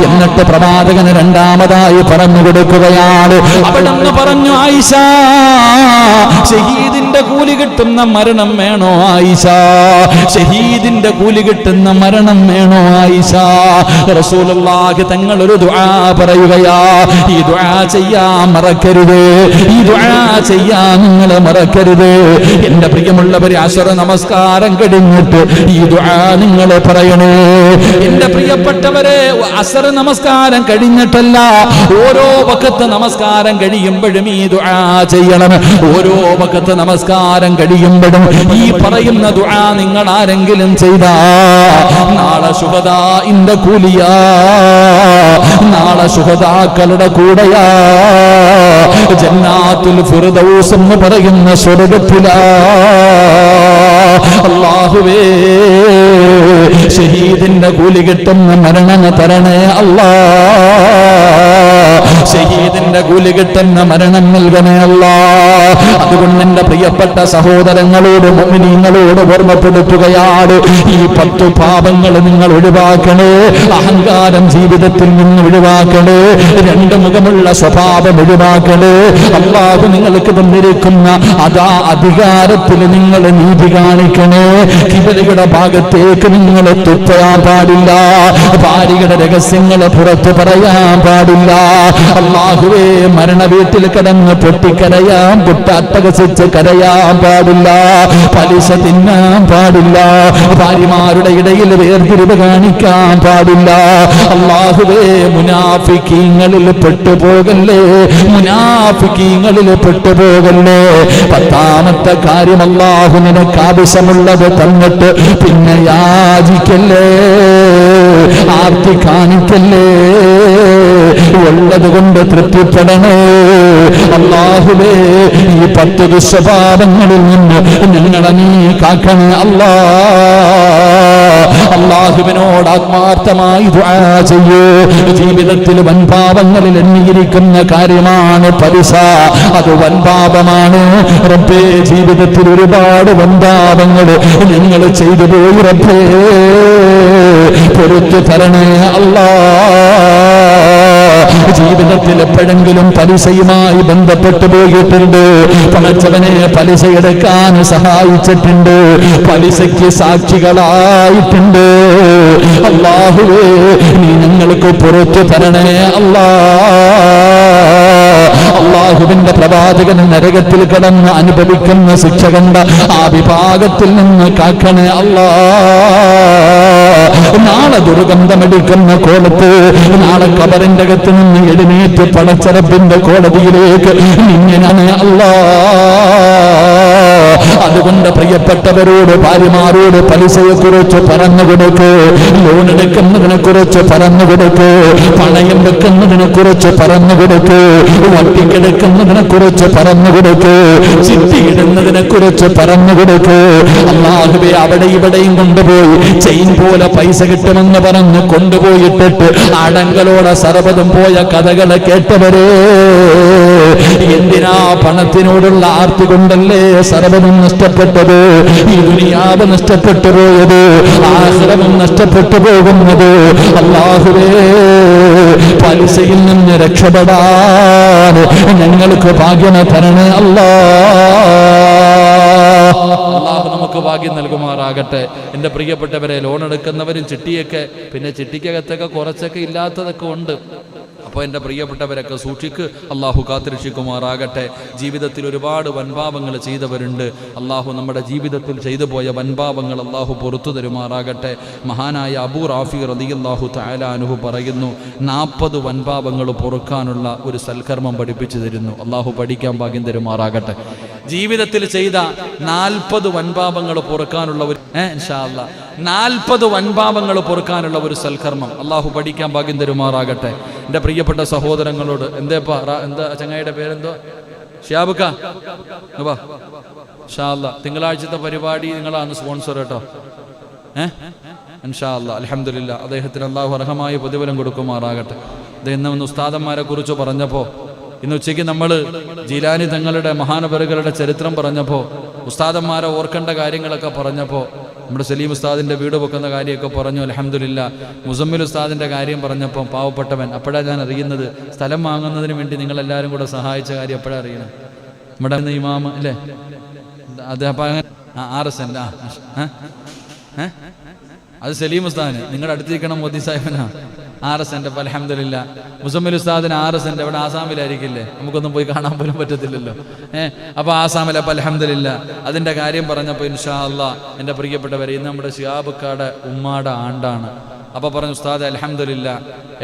എന്നിട്ട് പ്രവാചകന് രണ്ടാമതായി പറഞ്ഞു കൊടുക്കുകയാണ്. അവിടെന്ന് പറഞ്ഞു, ആയിഷ, ഷഹീദിന്റെ കൂലി കിട്ടുന്ന മരണം വേണോ ആയിഷ? ഷഹീദിന്റെ കൂലി കിട്ടുന്ന മരണം വേണോ ആയിഷ? റസൂലുള്ളാഹി തങ്ങൾ ഒരു ദുആ പറയുകയാ. ഈ ദുആ ചെയ്യാൻ മറക്കരുത്. ഈ ദുആ ചെയ്യാൻ നിങ്ങൾ മറക്കരുത്. എൻ്റെ പ്രിയമുള്ളവരെ, അശറ നമസ്കാരം കഴിഞ്ഞിട്ട് ഈ ദുആ നിങ്ങൾ പറയണേ. എൻ്റെ പ്രിയപ്പെട്ടവരെ, അസർ നമസ്കാരം കഴിഞ്ഞിട്ടല്ല, ഓരോ വഖത്ത് നമസ്കാരം കഴിയുമ്പോഴും ഈ ദുആ ചെയ്യണം. ഓരോ വഖത്ത് നമസ്കാരം കഴിയുമ്പോഴും ഈ പറയുന്ന ദുആ നിങ്ങൾ ആരെങ്കിലും ചെയ്താ നാളെ ശുഹദാഇന്റെ കൂലിയാ, നാളെ ശുഹദാക്കളുടെ കൂടെയാ, ജന്നാത്തുൽ ഫിർദൗസ് എന്ന് പറയുന്ന സ്വർഗ്ഗത്തിലാ. അല്ലാഹുവേ, ഷഹീദിന്റെ കൂലി കിട്ടുന്ന മരണം തരണേ അല്ലാ. ഷഹീദിന്റെ കൂലി കിട്ടുന്ന മരണം നൽകണേ അല്ലാ. അതുകൊണ്ട് എൻ്റെ പ്രിയപ്പെട്ട സഹോദരങ്ങളോട് മുഅ്മിനീങ്ങളോട് ഓർമ്മപ്പെടുത്തുകയാണ്, ഈ 10 പാപങ്ങൾ നിങ്ങൾ ഒഴിവാക്കണേ. അഹങ്കാരം ജീവിതത്തിൽ നിന്ന് ഒഴിവാക്കണേ. 2 മുഖമുള്ള സ്വഭാവം ഒഴിവാക്കണേ. അല്ലാഹു നിങ്ങൾക്ക് തന്നിരിക്കുന്ന അധികാരത്തിൽ നിങ്ങൾ നീതി കാണിക്കണേ. കിബിലയുടെ ഭാഗത്തേക്ക് നിങ്ങൾ തുപ്പാൻ പാടില്ല. ഭാര്യയുടെ രഹസ്യങ്ങൾ പുറത്തു പറയാൻ പാടില്ല. അല്ലാഹു അല്ലാഹുവേ മരണ വീട്ടിൽ കിടന്ന് പൊട്ടിക്കരയാൻ പൊട്ടട്ടകസിച്ച് കരയാൻ പാടില്ല, പലിശ തിന്നാൻ പാടില്ല, ഭാര്യമാരുടെ ഇടയിൽ വേർതിരിവ് കാണിക്കാൻ പാടില്ല. അല്ലാഹുവേ മുനാഫിക്കീങ്ങളിൽ പെട്ടുപോകല്ലേ, മുനാഫിക്കീങ്ങളിൽ പെട്ടുപോകല്ലേ. പത്താമത്തെ കാര്യം, അല്ലാഹു നിനക്ക് ആവശ്യമുള്ളത് തന്നിട്ട് പിന്നെ യാചിക്കല്ലേ, ആർത്തി കാണിക്കല്ലേ, ഉള്ളത് കൊണ്ട് തൃപ്തിപ്പെടണേ. അല്ലാഹുവേ ഈ 10 ദുസ്വഭാവങ്ങളിൽ നിന്ന് ഞങ്ങളെ നീ കാക്കണേ അല്ലാ. അല്ലാഹുവിനോട് ആത്മാർത്ഥമായി ദുആ ചെയ്യൂ. ജീവിതത്തിൽ വൻപാപങ്ങളിൽ എണ്ണിയിരിക്കുന്ന കാര്യമാണ് പലിശ, അത് വൻപാപമാണ് റബ്ബേ. ജീവിതത്തിൽ ഒരുപാട് വൻപാപങ്ങൾ ഞങ്ങൾ ചെയ്തു പോയി റബ്ബേ, പൊറുത്തു തരണേ അല്ലാ. ജീവിതത്തിൽ എപ്പോഴെങ്കിലും പലിശയുമായി ബന്ധപ്പെട്ടു പോയിട്ടുണ്ട്, പണച്ചവനെ പലിശ എടുക്കാൻ സഹായിച്ചിട്ടുണ്ട്, പലിശയ്ക്ക് സാക്ഷികളായിട്ടുണ്ട്. അല്ലാഹുവേ നീ ഞങ്ങൾക്ക് പുറത്തു തരണേ അല്ലാ. അല്ലാഹുവിന്റെ പ്രവാചകൻ നരകത്തിൽ കിടന്ന് അനുഭവിക്കുന്ന ശിക്ഷ കണ്ട ആ വിഭാഗത്തിൽ നിന്ന് കാക്കണേ അല്ലാ. നാളെ ദുർഗന്ധമടിക്കുന്ന കോലത്ത്, നാളെ ഖബറിന്റെ അകത്ത് നിന്ന് എഴുന്നേറ്റ് പടച്ചറപ്പിന്റെ കോടതിയിലേക്ക് ഇങ്ങനെ അല്ലാ. അതുകൊണ്ട് പ്രിയപ്പെട്ടവരോട്, ഭാര്യമാരോട് പലിശയെ കുറിച്ച് പറഞ്ഞു കൊടുക്ക്, ലോൺ എടുക്കുന്നതിനെ കുറിച്ച് പറഞ്ഞു കൊടുക്ക്, പണയം വെക്കുന്നതിനെ കുറിച്ച് പറഞ്ഞു കൊടുക്ക്, വട്ടിക്കെടുക്കുന്നതിനെ കുറിച്ച് പറഞ്ഞു കൊടുക്ക്, ചിട്ടിയിടുന്നതിനെ കുറിച്ച് പറഞ്ഞു കൊടുക്ക്. അല്ലാഹുവേ അവിടെ ഇവിടെയും കൊണ്ടുപോയി ചെയിൻ പോലെ പൈസ കിട്ടുമെന്ന് പറഞ്ഞ് കൊണ്ടുപോയിട്ടിട്ട് അടങ്കലോടെ സർവ്വതും പോയ കഥകളെ കേട്ടവരെ, എന്തിനാ പണത്തിനോടുള്ള ആർത്തി കൊണ്ടല്ലേ സർവ്വതും നഷ്ടപ്പെട്ടത്, ഈ ദുനിയാവ് നഷ്ടപ്പെട്ടു പോയത്, ആഖിറവും നഷ്ടപ്പെട്ടു പോകുന്നത്. അല്ലാഹുവേ പലിശയിൽ നിന്ന് രക്ഷപ്പെടാൻ ഞങ്ങൾക്ക് ഭാഗ്യം തരണേ അല്ലാ. അല്ലാഹു നമുക്ക് ഭാഗ്യം നൽകുമാറാകട്ടെ. എൻ്റെ പ്രിയപ്പെട്ടവരെ, ലോൺ എടുക്കുന്നവരും ചിട്ടിയൊക്കെ, പിന്നെ ചിട്ടിക്കകത്തൊക്കെ കുറച്ചൊക്കെ ഇല്ലാത്തതൊക്കെ ഉണ്ട്. അപ്പോൾ എൻ്റെ പ്രിയപ്പെട്ടവരൊക്കെ സൂക്ഷിക്ക്, അള്ളാഹു കാത്തിരക്ഷിക്കുമാറാകട്ടെ. ജീവിതത്തിൽ ഒരുപാട് വൻപാപങ്ങൾ ചെയ്തവരുണ്ട്. അള്ളാഹു നമ്മുടെ ജീവിതത്തിൽ ചെയ്തു പോയ വൻപാപങ്ങൾ അള്ളാഹു പുറത്തു തരുമാറാകട്ടെ. മഹാനായ അബൂ റാഫി റളിയല്ലാഹു തആല അൻഹു പറയുന്നു, 40 വൻപാപങ്ങൾ പൊറുക്കാനുള്ള ഒരു സൽക്കർമ്മം പഠിപ്പിച്ചു തരുന്നു. അള്ളാഹു പഠിക്കാൻ ഭാഗ്യം തരുമാറാകട്ടെ. ജീവിതത്തിൽ ചെയ്ത 40 വൻപാപങ്ങൾ പൊറുക്കാനുള്ള ഒരു ഇൻഷാ അല്ലാഹ് 40 വൻപാപങ്ങൾ പൊറുക്കാനുള്ള ഒരു സൽക്കർമ്മം അള്ളാഹു പഠിക്കാൻ ഭാഗ്യം തരുമാറാകട്ടെ. എൻ്റെ പ്രിയപ്പെട്ട സഹോദരങ്ങളോട്, എന്താ ചങ്ങായിയുടെ പേരെന്തോ, ഷിയാബുക്ക വാ ഇൻഷാ അല്ലാഹ്. തിങ്കളാഴ്ചത്തെ പരിപാടി നിങ്ങളാണ് സ്പോൺസർ കേട്ടോ. ഇൻഷാ അല്ലാഹ് അൽഹംദുലില്ലാ. അദ്ദേഹത്തിന് അള്ളാഹു അർഹമായ പ്രതിഫലം കൊടുക്കുമാറാകട്ടെ. അദ്ദേഹം ഇന്ന് ഉസ്താദന്മാരെ കുറിച്ച് പറഞ്ഞപ്പോൾ, ഇന്ന് ഉച്ചയ്ക്ക് നമ്മൾ ജീലാനി തങ്ങളുടെ മഹാനവറുകളുടെ ചരിത്രം പറഞ്ഞപ്പോൾ, ഉസ്താദന്മാരെ ഓർക്കേണ്ട കാര്യങ്ങളൊക്കെ പറഞ്ഞപ്പോൾ, നമ്മുടെ സലീം ഉസ്താദിൻ്റെ വീട് വെക്കുന്ന കാര്യമൊക്കെ പറഞ്ഞു. അൽഹംദുലില്ലാ. മുസമ്മിൽ ഉസ്താദിൻ്റെ കാര്യം പറഞ്ഞപ്പോൾ പാവപ്പെട്ടവൻ, അപ്പോഴാണ് ഞാൻ അറിയുന്നത് സ്ഥലം വാങ്ങുന്നതിന് വേണ്ടി നിങ്ങളെല്ലാവരും കൂടെ സഹായിച്ച കാര്യം എപ്പോഴാണ് അറിയണം. നമ്മുടെ ഇമാം അല്ലേ, അദ്ദേഹം 6 സെന്റ്. അത് സലീം ഉസ്താദിന്, നിങ്ങളുടെ അടുത്തിരിക്കണം മോദി സാഹിബിനാ 6 സെന്റ്. അപ്പം അൽഹംദുലില്ലാ. മുസമ്മിൽ ഉസ്താദിന് 6 സെന്റ്. അവിടെ ആസാമിലായിരിക്കില്ലേ, നമുക്കൊന്നും പോയി കാണാൻ പോലും പറ്റത്തില്ലല്ലോ. അപ്പോൾ ആസാമിൽ. അപ്പം അൽഹംദുലില്ലാ. അതിൻ്റെ കാര്യം പറഞ്ഞപ്പോൾ ഇൻഷാ അല്ലാഹ് എൻ്റെ പ്രിയപ്പെട്ടവരെ, ഇന്ന് നമ്മുടെ ഷിയാബുക്കാടെ ഉമ്മാടെ ആണ്ടാണ്. അപ്പോൾ പറഞ്ഞു, ഉസ്താദ് അൽഹംദുലില്ലാ,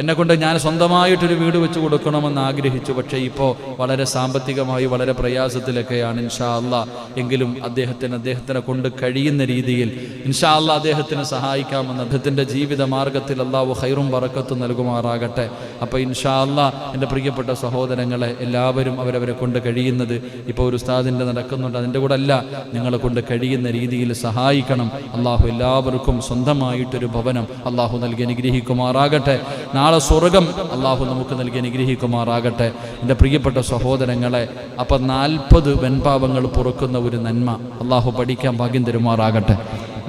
എന്നെക്കൊണ്ട് ഞാൻ സ്വന്തമായിട്ടൊരു വീട് വെച്ച് കൊടുക്കണമെന്ന് ആഗ്രഹിച്ചു. പക്ഷേ ഇപ്പോൾ വളരെ സാമ്പത്തികമായി വളരെ പ്രയാസത്തിലൊക്കെയാണ്. ഇൻഷാ അല്ലാഹ് എങ്കിലും അദ്ദേഹത്തിനെ കൊണ്ട് കഴിയുന്ന രീതിയിൽ ഇൻഷാ അല്ലാഹ് അദ്ദേഹത്തിന് സഹായിക്കാമെന്ന്, അദ്ദേഹത്തിൻ്റെ ജീവിത മാർഗത്തിൽ അല്ലാഹു ഖൈറും ബറക്കത്തും നൽകുമാറാകട്ടെ. അപ്പോൾ ഇൻഷാ അല്ലാഹ് എൻ്റെ പ്രിയപ്പെട്ട സഹോദരങ്ങളെ, എല്ലാവരും അവരവരെ കൊണ്ട് കഴിയുന്നത്, ഇപ്പോൾ ഒരു ഉസ്താദിൻ്റെ നടക്കുന്നുണ്ട്, അതിൻ്റെ കൂടെ അല്ല, നിങ്ങളെ കൊണ്ട് കഴിയുന്ന രീതിയിൽ സഹായിക്കണം. അല്ലാഹു എല്ലാവർക്കും സ്വന്തമായിട്ടൊരു ഭവനം അല്ലാഹു നൽകി അനുഗ്രഹിക്കുമാറാകട്ടെ. നാളെ സ്വർഗം അല്ലാഹു നമുക്ക് നൽകി അനുഗ്രഹിക്കുമാറാകട്ടെ. എൻ്റെ പ്രിയപ്പെട്ട സഹോദരങ്ങളെ, അപ്പം 40 വൻപാപങ്ങൾ പൊറുക്കുന്ന ഒരു നന്മ അല്ലാഹു പഠിക്കാൻ ഭാഗ്യം തരുമാറാകട്ടെ.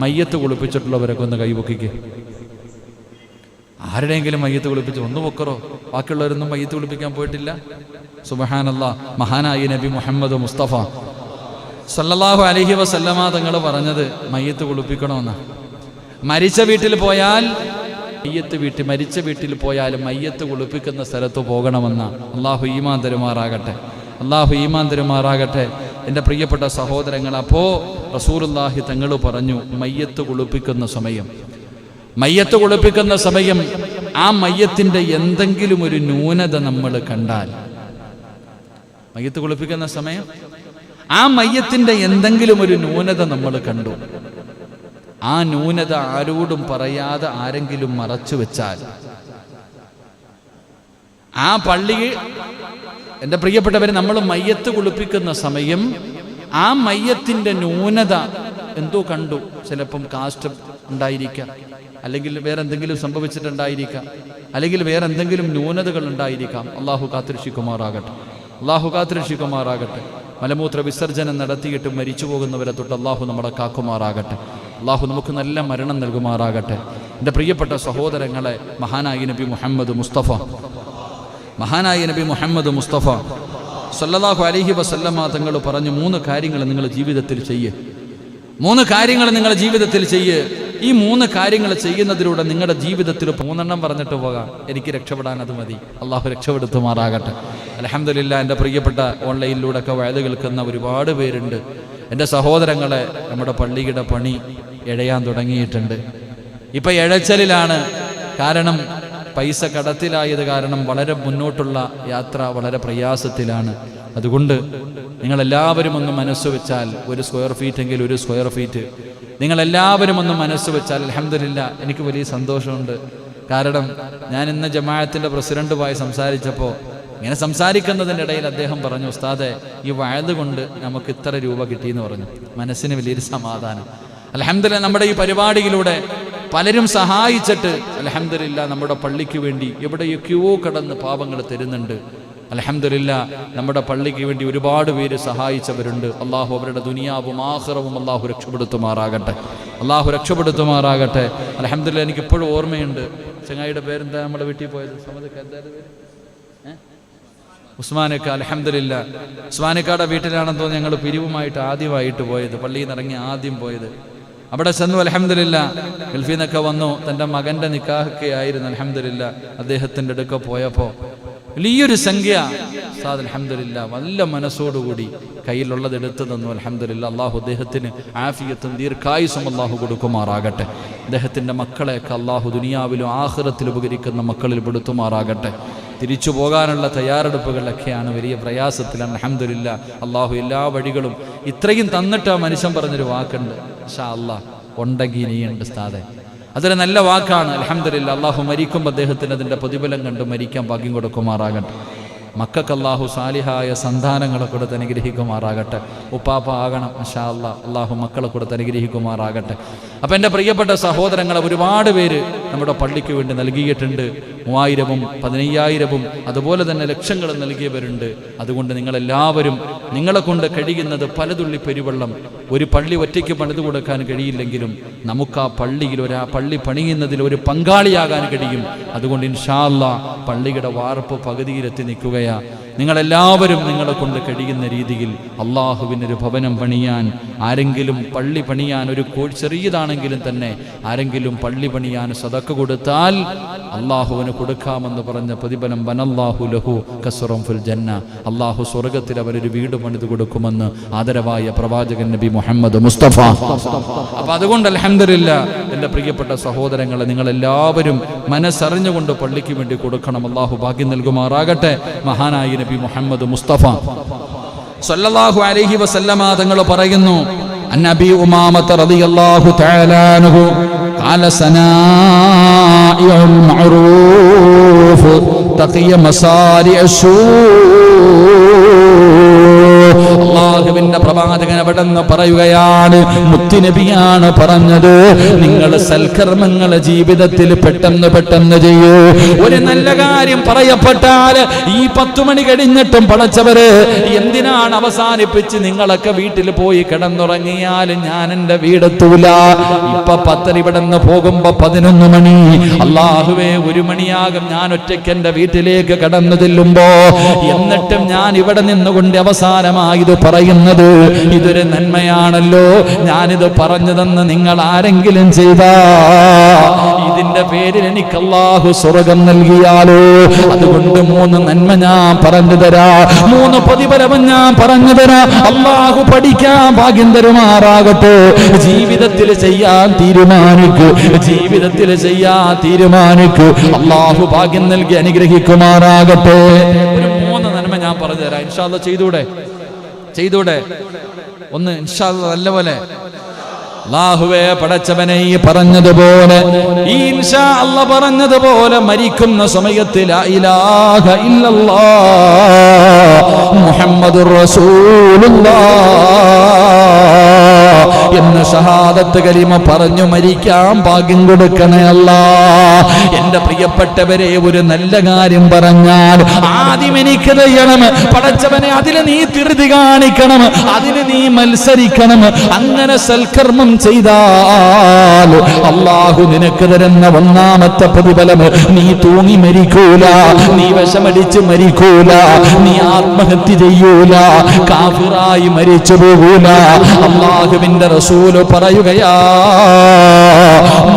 മയ്യത്ത് കുളിപ്പിച്ചിട്ടുള്ളവരൊക്കെ ഒന്ന് കൈപൊക്കിക്ക്. ആരുടെയെങ്കിലും മയ്യത്ത് കുളിപ്പിച്ച് ഒന്ന് പൊക്കറോ? ബാക്കിയുള്ളവരൊന്നും മയ്യത്ത് കുളിപ്പിക്കാൻ പോയിട്ടില്ല. സുബ്ഹാനല്ലാഹ്. മഹാനായ നബി മുഹമ്മദ് മുസ്തഫ സല്ലല്ലാഹു അലൈഹി വസല്ലമ തങ്ങൾ പറഞ്ഞത് മയ്യത്ത് കുളിപ്പിക്കണമെന്നാണ്. മരിച്ച വീട്ടിൽ പോയാൽ മയ്യത്ത് വീട്ടിൽ മരിച്ച വീട്ടിൽ പോയാലും മയ്യത്ത് കുളിപ്പിക്കുന്ന സ്ഥലത്ത് പോകണമെന്ന. അള്ളാഹു ഈമാൻ തരുമാറാകട്ടെ, അള്ളാഹു ഈമാൻ തരുമാറാകട്ടെ. എൻ്റെ പ്രിയപ്പെട്ട സഹോദരങ്ങൾ, അപ്പോൾ റസൂലുള്ളാഹി തങ്ങൾ പറഞ്ഞു, മയ്യത്ത് കുളിപ്പിക്കുന്ന സമയം ആ മയ്യത്തിൻ്റെ എന്തെങ്കിലും ഒരു ന്യൂനത നമ്മൾ കണ്ടാൽ, മയ്യത്ത് കുളിപ്പിക്കുന്ന സമയം ആ മയ്യത്തിൻ്റെ എന്തെങ്കിലും ഒരു ന്യൂനത നമ്മൾ കണ്ടു, ആ ന്യൂനത ആരോടും പറയാതെ ആരെങ്കിലും മറച്ചു വെച്ചാൽ, ആ പള്ളിയിൽ എൻ്റെ പ്രിയപ്പെട്ടവരെ നമ്മൾ മയ്യത്ത് കുളിപ്പിക്കുന്ന സമയം ആ മയ്യത്തിൻ്റെ ന്യൂനത എന്തോ കണ്ടു, ചിലപ്പം കാസ്റ്റ് ഉണ്ടായിരിക്കാം, അല്ലെങ്കിൽ വേറെ എന്തെങ്കിലും സംഭവിച്ചിട്ടുണ്ടായിരിക്കാം, അല്ലെങ്കിൽ വേറെ എന്തെങ്കിലും ന്യൂനതകൾ ഉണ്ടായിരിക്കാം. അള്ളാഹു കാത്തുരക്ഷിക്കുമാറാകട്ടെ, അള്ളാഹു കാത്തുരക്ഷിക്കുമാറാകട്ടെ. മലമൂത്ര വിസർജനം നടത്തിയിട്ട് മരിച്ചു പോകുന്നവരെ തൊട്ട് അള്ളാഹു നമ്മളെ കാക്കുമാറാകട്ടെ, അള്ളാഹു നമുക്ക് നല്ല മരണം നൽകുമാറാകട്ടെ. എൻ്റെ പ്രിയപ്പെട്ട സഹോദരങ്ങളെ, മഹാനായ നബി മുഹമ്മദ് മുസ്തഫ സല്ലല്ലാഹു അലൈഹി വസല്ലമ തങ്ങൾ പറഞ്ഞു, 3 കാര്യങ്ങൾ നിങ്ങൾ ജീവിതത്തിൽ ചെയ്യ്, 3 കാര്യങ്ങൾ നിങ്ങളുടെ ജീവിതത്തിൽ ചെയ്യ്. ഈ 3 കാര്യങ്ങൾ ചെയ്യുന്നതിലൂടെ നിങ്ങളുടെ ജീവിതത്തിൽ 3 പറഞ്ഞിട്ട് പോകാം, എനിക്ക് രക്ഷപ്പെടാൻ അത് മതി. അള്ളാഹു രക്ഷപ്പെടുത്തുമാറാകട്ടെ. അൽഹംദുലില്ലാ, എൻ്റെ പ്രിയപ്പെട്ട ഓൺലൈനിലൂടെ ഒക്കെ വയത് കേൾക്കുന്ന ഒരുപാട് പേരുണ്ട്. എൻ്റെ സഹോദരങ്ങളെ, നമ്മുടെ പള്ളിയുടെ പണി എഴയാൻ തുടങ്ങിയിട്ടുണ്ട്. ഇപ്പം എഴച്ചലിലാണ്. കാരണം പൈസ കടത്തിലായത് കാരണം വളരെ മുന്നോട്ടുള്ള യാത്ര വളരെ പ്രയാസത്തിലാണ്. അതുകൊണ്ട് നിങ്ങളെല്ലാവരും ഒന്ന് മനസ്സ് വെച്ചാൽ, 1 സ്ക്വയർ ഫീറ്റ് എങ്കിൽ 1 സ്ക്വയർ ഫീറ്റ് നിങ്ങളെല്ലാവരും ഒന്ന് മനസ്സ് വെച്ചാൽ, അൽഹംദുലില്ലാ, എനിക്ക് വലിയ സന്തോഷമുണ്ട്. കാരണം ഞാൻ ഇന്ന് ജമാഅത്തിൻ്റെ പ്രസിഡന്റുമായി സംസാരിച്ചപ്പോൾ, ഇങ്ങനെ സംസാരിക്കുന്നതിൻ്റെ ഇടയിൽ അദ്ദേഹം പറഞ്ഞു, ഉസ്താദെ, ഈ വയത് കൊണ്ട് നമുക്ക് ഇത്ര രൂപ കിട്ടിയെന്ന് പറഞ്ഞു. മനസ്സിന് വലിയൊരു സമാധാനം. അൽഹംദുലില്ലാ, നമ്മുടെ ഈ പരിപാടിയിലൂടെ പലരും സഹായിച്ചിട്ട് അൽഹംദുലില്ലാ നമ്മുടെ പള്ളിക്ക് വേണ്ടി എവിടെയൊക്കെയോ കടന്ന് പാപങ്ങൾ തരുന്നുണ്ട്. അൽഹംദുലില്ലാ, നമ്മുടെ പള്ളിക്ക് വേണ്ടി ഒരുപാട് പേര് സഹായിച്ചവരുണ്ട്. അള്ളാഹു അവരുടെ ദുനിയാവും ആഖിറവും അള്ളാഹു രക്ഷപ്പെടുത്തുമാറാകട്ടെ, അള്ളാഹു രക്ഷപ്പെടുത്തുമാറാകട്ടെ. അൽഹംദുലില്ലാ, എനിക്കിപ്പോഴും ഓർമ്മയുണ്ട്. ചങ്ങായിയുടെ പേരെന്താ, നമ്മുടെ വീട്ടിൽ പോയത്? ഉസ്മാനക്ക. അൽഹംദുലില്ലാ, ഉസ്മാനക്കാടെ വീട്ടിലാണെന്ന് തോന്നി ഞങ്ങൾ പിരിവുമായിട്ട് ആദ്യമായിട്ട് പോയത്, പള്ളിയിൽ നിന്ന് ഇറങ്ങി ആദ്യം പോയത്. അവിടെ ചെന്നു. അൽഹംദുലില്ലാ, ഗൾഫിൽ നിന്നൊക്കെ വന്നു. തൻ്റെ മകൻ്റെ നിക്കാഹൊക്കെ ആയിരുന്നു. അൽഹംദുലില്ലാ, അദ്ദേഹത്തിൻ്റെ അടുക്ക പോയപ്പോൾ വലിയൊരു സംഖ്യ ഉസ്താദ് അൽഹംദുലില്ലാ നല്ല മനസ്സോടുകൂടി കയ്യിലുള്ളത് എടുത്തു തന്നു. അൽഹംദുലില്ലാ, അള്ളാഹു അദ്ദേഹത്തിന് ആഫിയത്തും ദീർഘായുസും അള്ളാഹു കൊടുക്കുമാറാകട്ടെ. അദ്ദേഹത്തിൻ്റെ മക്കളെയൊക്കെ അള്ളാഹു ദുനിയാവിലും ആഖിറത്തിലും ഉപകരിക്കുന്ന മക്കളിൽ പെടുത്തുമാറാകട്ടെ. തിരിച്ചു പോകാനുള്ള തയ്യാറെടുപ്പുകളൊക്കെയാണ്, വലിയ പ്രയാസത്തിലാണ്. അൽഹംദുലില്ലാ, അള്ളാഹു എല്ലാ വഴികളും ഇത്രയും തന്നിട്ട് ആ മനുഷ്യൻ പറഞ്ഞൊരു വാക്കുണ്ട്, ഇൻഷാ അല്ലാഹ് ഉണ്ടെങ്കിൽ ഇനിയുണ്ട് ഉസ്താദേ. അതൊരു നല്ല വാക്കാണ്. അൽഹംദുലില്ലാ, അള്ളാഹു മരിക്കുമ്പോൾ അദ്ദേഹത്തിന് അതിൻ്റെ പ്രതിഫലം കണ്ട് മരിക്കാൻ ഭാഗ്യം കൊടുക്കുമാറാകട്ടെ. മക്കൾക്ക് അള്ളാഹു സാലിഹായ സന്താനങ്ങളെ കൊടുത്ത് അനുഗ്രഹിക്കുമാറാകട്ടെ. ഉപ്പാപ്പ ആകണം ഇൻഷാ അല്ലാഹ്, അള്ളാഹു മക്കളെ കൊടുത്ത് അനുഗ്രഹിക്കുമാറാകട്ടെ. അപ്പം എൻ്റെ പ്രിയപ്പെട്ട സഹോദരങ്ങളെ, ഒരുപാട് പേര് നമ്മുടെ പള്ളിക്ക് വേണ്ടി നൽകിയിട്ടുണ്ട്. 3000-ഉം 15,000-ഉം അതുപോലെ തന്നെ ലക്ഷങ്ങളും നൽകിയവരുണ്ട്. അതുകൊണ്ട് നിങ്ങളെല്ലാവരും നിങ്ങളെ കൊണ്ട് കഴിയുന്നത് പലതുള്ളി പെരുവെള്ളം, ഒരു പള്ളി ഒറ്റയ്ക്ക് പണിതു കൊടുക്കാൻ കഴിയില്ലെങ്കിലും നമുക്ക് ആ പള്ളിയിൽ പള്ളി പണിയുന്നതിൽ ഒരു പങ്കാളിയാകാൻ കഴിയും. അതുകൊണ്ട് ഇൻഷാ അല്ലാഹ് പള്ളിയുടെ വാർപ്പ് പകുതിയിലെത്തി നിൽക്കുകയാണ്. നിങ്ങളെല്ലാവരും നിങ്ങളെ കൊണ്ട് കഴിയുന്ന രീതിയിൽ അള്ളാഹുവിനൊരു ഭവനം പണിയാൻ, ആരെങ്കിലും പള്ളി പണിയാൻ, ഒരു ചെറിയതാണെങ്കിലും തന്നെ ആരെങ്കിലും പള്ളി പണിയാൻ സദഖ കൊടുത്താൽ അള്ളാഹുവിന് കൊടുക്കാമെന്ന് പറഞ്ഞ പ്രതിഫലം വനല്ലാഹു ലഹു കസ്റം ഫിൽ ജന്ന, അള്ളാഹു സ്വർഗത്തിൽ അവരൊരു വീട് പണിത് കൊടുക്കുമെന്ന് ആദരവായ പ്രവാചകൻ നബി മുഹമ്മദ് മുസ്തഫ. അപ്പൊ അതുകൊണ്ട് അൽഹംദുലില്ലാ, എൻ്റെ പ്രിയപ്പെട്ട സഹോദരങ്ങളെ, നിങ്ങളെല്ലാവരും മനസ്സറിഞ്ഞുകൊണ്ട് പള്ളിക്ക് വേണ്ടി കൊടുക്കണം. അള്ളാഹു ഭാഗ്യം നൽകുമാറാകട്ടെ. മഹാനായ നബി മുഹമ്മദ് മുസ്തഫ സല്ലല്ലാഹു അലൈഹി വസല്ലമ തങ്ങൾ പറയുന്നു, അന്നബി ഉമാമത റളിയല്ലാഹു തആല അൻഹു ഖാല സനാഇഉൽ മഅറൂഫ് തഖിയ മസാരിഅസ്. അല്ലാഹുവിന്റെ പ്രവാചകൻ അവിടെ നിന്ന് പറയുകയാണ്, മുത്തുനബിയാണ് പറഞ്ഞത്, നിങ്ങൾ സൽക്കർമ്മങ്ങൾ ജീവിതത്തിൽ പെട്ടെന്ന് ചെയ്യൂ. ഒരു നല്ല കാര്യം പറയപ്പെട്ടാൽ ഈ 10 മണി കഴിഞ്ഞിട്ടും പടച്ചവര് എന്തിനാണ് അവസാനിപ്പിച്ച് നിങ്ങളൊക്കെ വീട്ടിൽ പോയി കിടന്നുറങ്ങിയാൽ ഞാൻ എൻ്റെ വീടെത്തൂല. ഇപ്പൊ 10 ഇവിടെ നിന്ന് പോകുമ്പോ 11 മണി, അല്ലാഹുവേ 1 മണിയാകും ഞാൻ ഒറ്റയ്ക്ക് എൻ്റെ വീട്ടിലേക്ക് കടന്നു ചെല്ലുമ്പോ. എന്നിട്ടും ഞാൻ ഇവിടെ നിന്നുകൊണ്ട് അവസാനമായി ഇത് പറയുന്നത് ഇതൊരു നന്മയാണല്ലോ, ഞാനിത് പറഞ്ഞു തന്ന് നിങ്ങൾ ആരെങ്കിലും ചെയ്താ ഇതിന്റെ പേരിൽ എനിക്ക് അല്ലാഹു സ്വർഗം നൽകിയാലോ? അതുകൊണ്ട് 3 നന്മ ഞാൻ പറഞ്ഞു തരാ, 3 പ്രതിഫലം ഞാൻ പറഞ്ഞു തരാ. അല്ലാഹു പഠിക്കാൻ ഭാഗ്യം തരുമാറാകട്ടെ. ജീവിതത്തിൽ ചെയ്യാൻ തീരുമാനിക്കൂ, ജീവിതത്തിൽ ചെയ്യാൻ തീരുമാനിക്കൂ. അല്ലാഹു ഭാഗ്യം നൽകി അനുഗ്രഹിക്കുമാറാകട്ടെ. ഒരു 3 നന്മ ഞാൻ പറഞ്ഞു തരാം. ഇൻഷാ അല്ലാഹ് ചെയ്തൂടെ? ഒന്ന് ഇൻഷാ അല്ലാഹ് നല്ലപോലെ. അല്ലാഹുവേ പടച്ചവനെ ഈ പറഞ്ഞതുപോലെ, ഈ ഇൻഷാ അല്ലാഹ് പറഞ്ഞതുപോലെ മരിക്കുന്ന സമയത്ത് ലാ ഇലാഹ ഇല്ലല്ലാഹ് മുഹമ്മദുർ റസൂലുള്ളാഹ് എന്ന ഷഹാദത്ത് കലിമ പറഞ്ഞു മരിക്കാൻ ഭാഗ്യം കൊടുക്കണേ അല്ലാഹ്. എന്റെ പ്രിയപ്പെട്ടവരെ, ഒരു നല്ല കാര്യം പറഞ്ഞാൽ ആദ്യം എനിക്ക് ചെയ്യണം പടച്ചവനെ, അതിന് നീ ധൃതി കാണിക്കണം, അതിന് നീ മത്സരിക്കണം. അങ്ങനെ സൽക്കർമ്മം ചെയ്താൽ അല്ലാഹു നിനക്ക് തരുന്ന 1ാമത്തെ പ്രതിഫലം, നീ തൂങ്ങി മരിക്കൂല, നീ വിഷമടിച്ച് മരിക്കൂല, നീ ആത്മഹത്യ ചെയ്യൂല, കാഫിറായി മരിച്ചു പോകൂല. അല്ലാഹുവിന്റെ റസൂല് പറയുകയാ,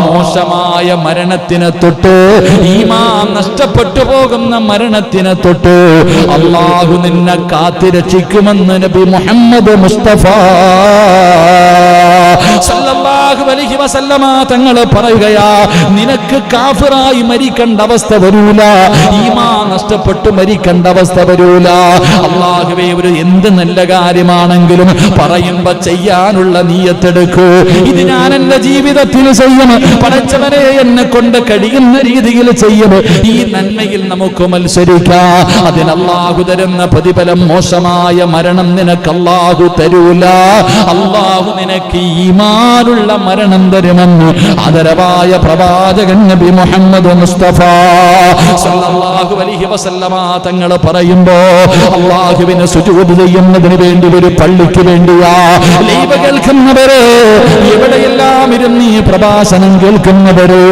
മോശമായ മരണത്തിനെ തൊട്ട്, ഈമാൻ നഷ്ടപ്പെട്ടു പോകുന്ന മരണത്തിനെ തൊട്ട് അല്ലാഹു നിന്നെ കാത്തിരക്ഷിക്കുമെന്ന് നബി മുഹമ്മദ് മുസ്തഫ സല്ലല്ലാഹു അലൈഹി വസല്ലമ തങ്ങൾ പറയുകയാ, നിനക്ക് കാഫിറായി മരിക്കേണ്ട അവസ്ഥ വരൂല, ഈമാൻ നഷ്ടപ്പെട്ടു മരിക്കേണ്ട അവസ്ഥ വരൂല. അല്ലാഹുവേ, ഒരു എന്ത് നല്ല കാര്യമാണെങ്കിലും പറയുമ്പോ ചെയ്യാനുള്ള നീയത്തെടുക്കൂ. ഇത് ഞാൻ എന്റെ ജീവിതത്തിൽ ചെയ്യും, പടച്ചവനെ എന്നെ കൊണ്ട് കഴിയുന്ന രീതിയിൽ ചെയ്യും. ഈ നന്മയിൽ നമുക്ക് മത്സരിക്കാം. അതിന് അല്ലാഹു തരുന്ന പ്രതിഫലം, മോശമായ മരണം നിനക്ക് അല്ലാഹു തരൂല. അല്ലാഹു നിനക്ക് ഈമാനുള്ള മരണം തരുമെന്ന് ആദരവായ പ്രവാചകൻ നബി മുഹമ്മദ് മുസ്തഫ സല്ലല്ലാഹു അലൈഹി വസല്ലമ തങ്ങൾ പറയുമ്പോ, അല്ലാഹുവിനെ സുജൂദ് ചെയ്യുന്നതിന് വേണ്ടി ഒരു പള്ളിക്ക് വേണ്ടിയാ ലൈവ് കേൾക്കുന്നവരെ, എവിടെയെല്ലാം ഇരുന്ന് ഈ പ്രഭാഷണം കേൾക്കുന്നവര്,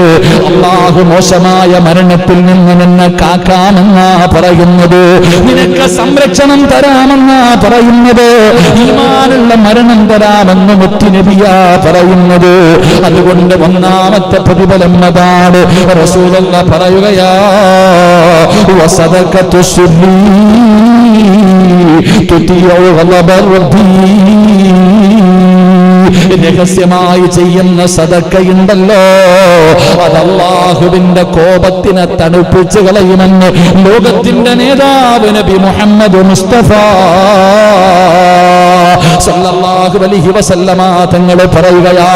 അല്ലാഹു മോശമായ മരണത്തിൽ നിന്ന് നിന്നെ കാക്കാമെന്നാ പറയുന്നത്, നിനക്ക് സംരക്ഷണം തരാമെന്നാ പറയുന്നത്, ഈമാനുള്ള മരണം തരാമെന്ന് മുത്തുനബിയാ പറയുന്നത്. അതുകൊണ്ട് 1ാമത്തെ പ്രതിഫലം അതാണ്. റസൂലുള്ളാഹി പറയുകയാ, വസദഖത്തു സുബ്ബി തുതിഉ ഗളബർ റബ്ബി, രഹസ്യമായി ചെയ്യുന്ന സദഖയുണ്ടല്ലോ, അത് അല്ലാഹുവിന്റെ കോപത്തിനെ തണുപ്പിച്ചു കളയുമെന്ന് ലോകത്തിന്റെ നേതാവ് നബി മുഹമ്മദ് മുസ്തഫ സല്ലല്ലാഹു അലൈഹി വസല്ലമ തങ്ങൾ പറയുകയാ,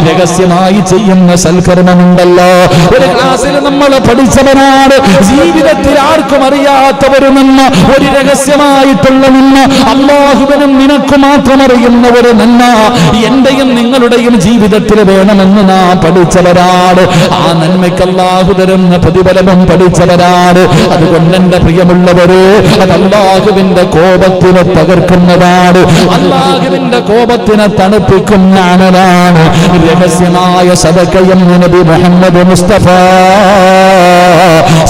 രഹസ്യമായി ചെയ്യുന്ന സൽക്കർമ്മമുണ്ടല്ലോ, ഒരു ക്ലാസ്സിൽ നമ്മൾ പഠിച്ചവരാണ്, ജീവിതത്തിൽ ആർക്കും അറിയാത്ത ഒരു നന്മ, ഒരു രഹസ്യമായിട്ടുള്ള നന്മ, അല്ലാഹുവിനും നിനക്ക് മാത്രം അറിയുന്ന ഒരു നന്മ എന്റെയും നിങ്ങളുടെയും ജീവിതത്തിൽ വേണമെന്ന് നാം പഠിച്ചവരാണ്. ആ നന്മയ്ക്ക് അല്ലാഹു തരുന്ന പ്രതിഫലവും പഠിച്ചവരാണ്. അതുകൊണ്ട് എന്റെ പ്രിയമുള്ളവര്, അത് അല്ലാഹുവിന്റെ കോപത്തിനെ തകർക്കുന്നതാണ്, അല്ലാഹുവിന്റെ കോപത്തിനെ തണുപ്പിക്കുന്ന അമലാണ് രഹസ്യമായ സദഖയെന്ന് നബി മുഹമ്മദ് മുസ്തഫ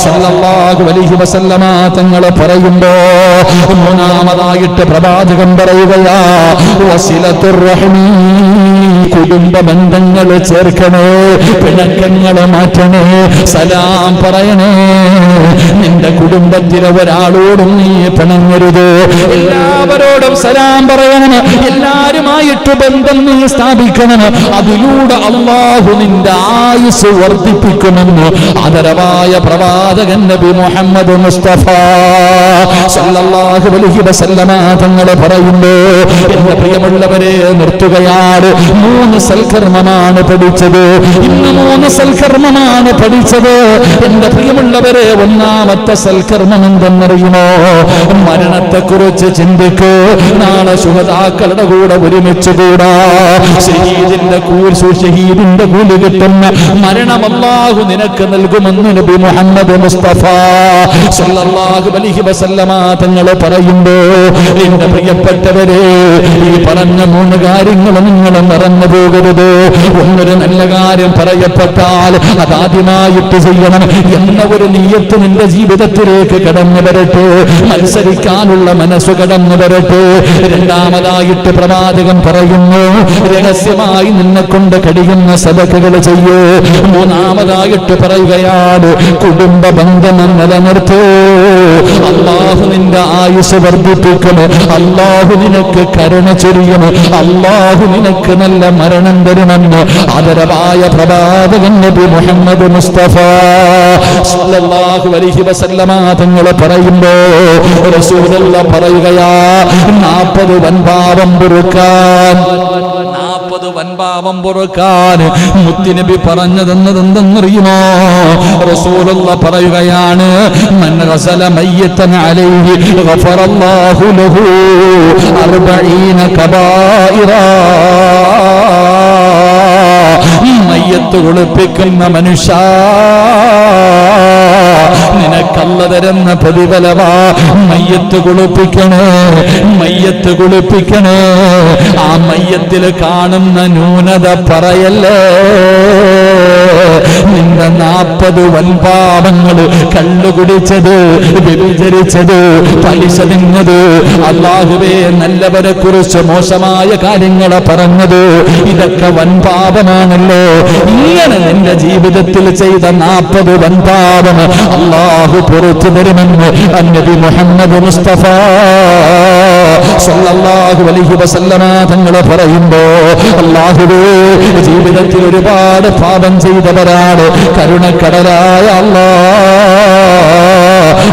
സല്ലല്ലാഹു അലൈഹി വസല്ലമ തങ്ങൾ പറയുമ്പോ, 3ാമതായിട്ട് പ്രവാചകൻ പറയുകയാ, വസിലത്തുർ റഹ്മി, കുടുംബ ബന്ധങ്ങൾ ചേർക്കണേ, പിണക്കങ്ങൾ മാറ്റണേ, സലാം പറയണേ. നിന്റെ കുടുംബത്തിലെ ഒരാളോടും നീ പിണങ്ങരുത്, എല്ലാവരോടും സലാം പറയണം, എല്ലാരുമായിട്ട് ബന്ധം നീ സ്ഥാപിക്കണം. അതിലൂടെ അല്ലാഹു നിന്റെ ആയുസ് വർദ്ധിപ്പിക്കുമെന്ന് ആദരവായ പ്രവാചകൻ നബി മുഹമ്മദ് മുസ്തഫ സല്ലല്ലാഹു അലൈഹി വസല്ലമ തങ്ങൾ പറയുന്നു. എന്റെ പ്രിയമുള്ളവരെ, നിർത്തുകയാണ്. 3 സൽക്കർമ്മമാണ് പഠിച്ചത്. ഇന്ന് 3 സൽക്കർമ്മമാണ് പഠിച്ചത്. എന്റെ പ്രിയമുള്ളവരെ, 1ാമത്തെ സൽക്കർമ്മം എന്തെന്നറിയുമോ? മരണത്തെക്കുറിച്ച് ചിന്തിക്കൂ. നാളെ ശുഹദാക്കളുടെ കൂടെ ഒരുമിച്ച് കൂടാ. ഷഹീദിന്റെ കൂലി കിട്ടുന്ന മരണം അല്ലാഹു നിനക്ക് നൽകുമെന്ന് നബി മുഹമ്മദ് മുസ്തഫ സല്ലല്ലാഹു അലൈഹി വസല്ലമ തങ്ങൾ പറയുമ്പോ, എന്റെ പ്രിയപ്പെട്ടവരെ, ഈ പറഞ്ഞ 3 കാര്യങ്ങൾ നിങ്ങൾ മറന്നത് പോകരുത്. ഒന്നൊരു നല്ല കാര്യം പറയപ്പെട്ടാൽ അതാദ്യമായിട്ട് ചെയ്യണം എന്ന ഒരു നിയ്യത്ത് നിന്റെ ജീവിതത്തിലേക്ക് കടന്നു വരട്ടെ. മത്സരിക്കാനുള്ള മനസ്സ് കടന്നു വരട്ടെ. രണ്ടാമതായിട്ട് പ്രവാചകൻ പറയുന്നു, രഹസ്യമായി നിന്നെ കൊണ്ട് കഴിയുന്ന സദഖകൾ ചെയ്യൂ. മൂന്നാമതായിട്ട് പറയുകയാണ്, കുടുംബ ബന്ധം നിലനിർത്തൂ. അല്ലാഹു നിന്റെ ആയുസ് വർദ്ധിപ്പിക്കും. അല്ലാഹു നിനക്ക് കരുണ ചൊരിയും. അല്ലാഹു നിനക്ക് നല്ല മരണം തരുമെന്ന് ആദരവായ പ്രവാചകൻ നബി മുഹമ്മദ് മുസ്തഫ സല്ലല്ലാഹു അലൈഹി വസല്ലമ തങ്ങൾ പറയുമ്പോ റസൂലുള്ളാഹി പറയുകയാ, 40 വൻപാപം പൊറുക്കാൻ, 40 വൻപാപം പൊറുക്കാൻ മുത്തുനബി പറഞ്ഞതെന്നതെന്തെന്നറിയുമോ? റസൂലുള്ളാഹി പറയുകയാണ്, മൻ ഗസല മയ്യതൻ അലൈഹി ഗഫറല്ലാഹു ലഹു 40 കബായിറ. മയ്യത്ത് കുളിപ്പിക്കുന്ന മനുഷ്യ, നിനക്കല്ല തരുന്ന പ്രതിഫലമാ. മയ്യത്ത് കുളിപ്പിക്കണേ, മയ്യത്ത് കുളിപ്പിക്കണേ. ആ മയ്യത്തിൽ കാണുന്ന ന്യൂനത പറയല്ലേ. നിന്റെ 40 വൻപാപങ്ങൾ, കള്ളുകുടിച്ചത്, വ്യഭിചരിച്ചത്, പലിശ തിന്നത്, അല്ലാഹുവേ നല്ലവരെ കുറിച്ച് മോശമായ കാര്യങ്ങളെ പറഞ്ഞത്, ഇതൊക്കെ വൻപാപമാണല്ലോ. ഇങ്ങനെ നിന്റെ ജീവിതത്തിൽ ചെയ്ത 40 വൻപാപം അല്ലാഹു പുറത്തു തരുമെന്ന് നബി മുഹമ്മദ് മുസ്തഫ സല്ലല്ലാഹു അലൈഹി വസല്ലമ തങ്ങൾ പറയുമ്പോ, അല്ലാഹുവേ ജീവിതത്തിൽ ഒരുപാട് പാപം ചെയ്തവരാണ്. കരുണക്കടലായ അല്ലാഹ്,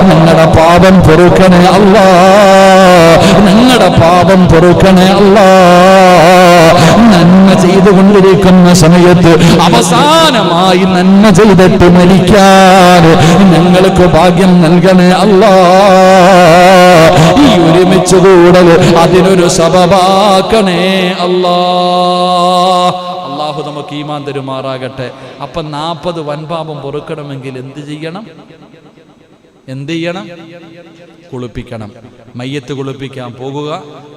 ഞങ്ങളുടെ പാപം പൊറുക്കണേ അല്ലാഹ്, ഞങ്ങളുടെ പാപം പൊറുക്കണേ അല്ലാഹ്. നന്മ ചെയ്തുകൊണ്ടിരിക്കുന്ന സമയത്ത് അവസാനമായി നന്മ ചെയ്തിട്ട് മരിക്കാൻ ഞങ്ങൾക്ക് ഭാഗ്യം നൽകണേ അല്ലാഹ്. ഈ ഒരുമിച്ച് കൂടൽ അതിനൊരു സബബാക്കണേ അല്ലാഹ്. അല്ലാഹു നമുക്ക് ഈമാൻ തരുമാറാകട്ടെ. അപ്പൊ 40 വൻപാപം പൊറുക്കണമെങ്കിൽ എന്ത് ചെയ്യണം? എന്ത് ചെയ്യണം? കുളിപ്പിക്കണം. മയ്യത്ത് കുളിപ്പിക്കാൻ പോകുക.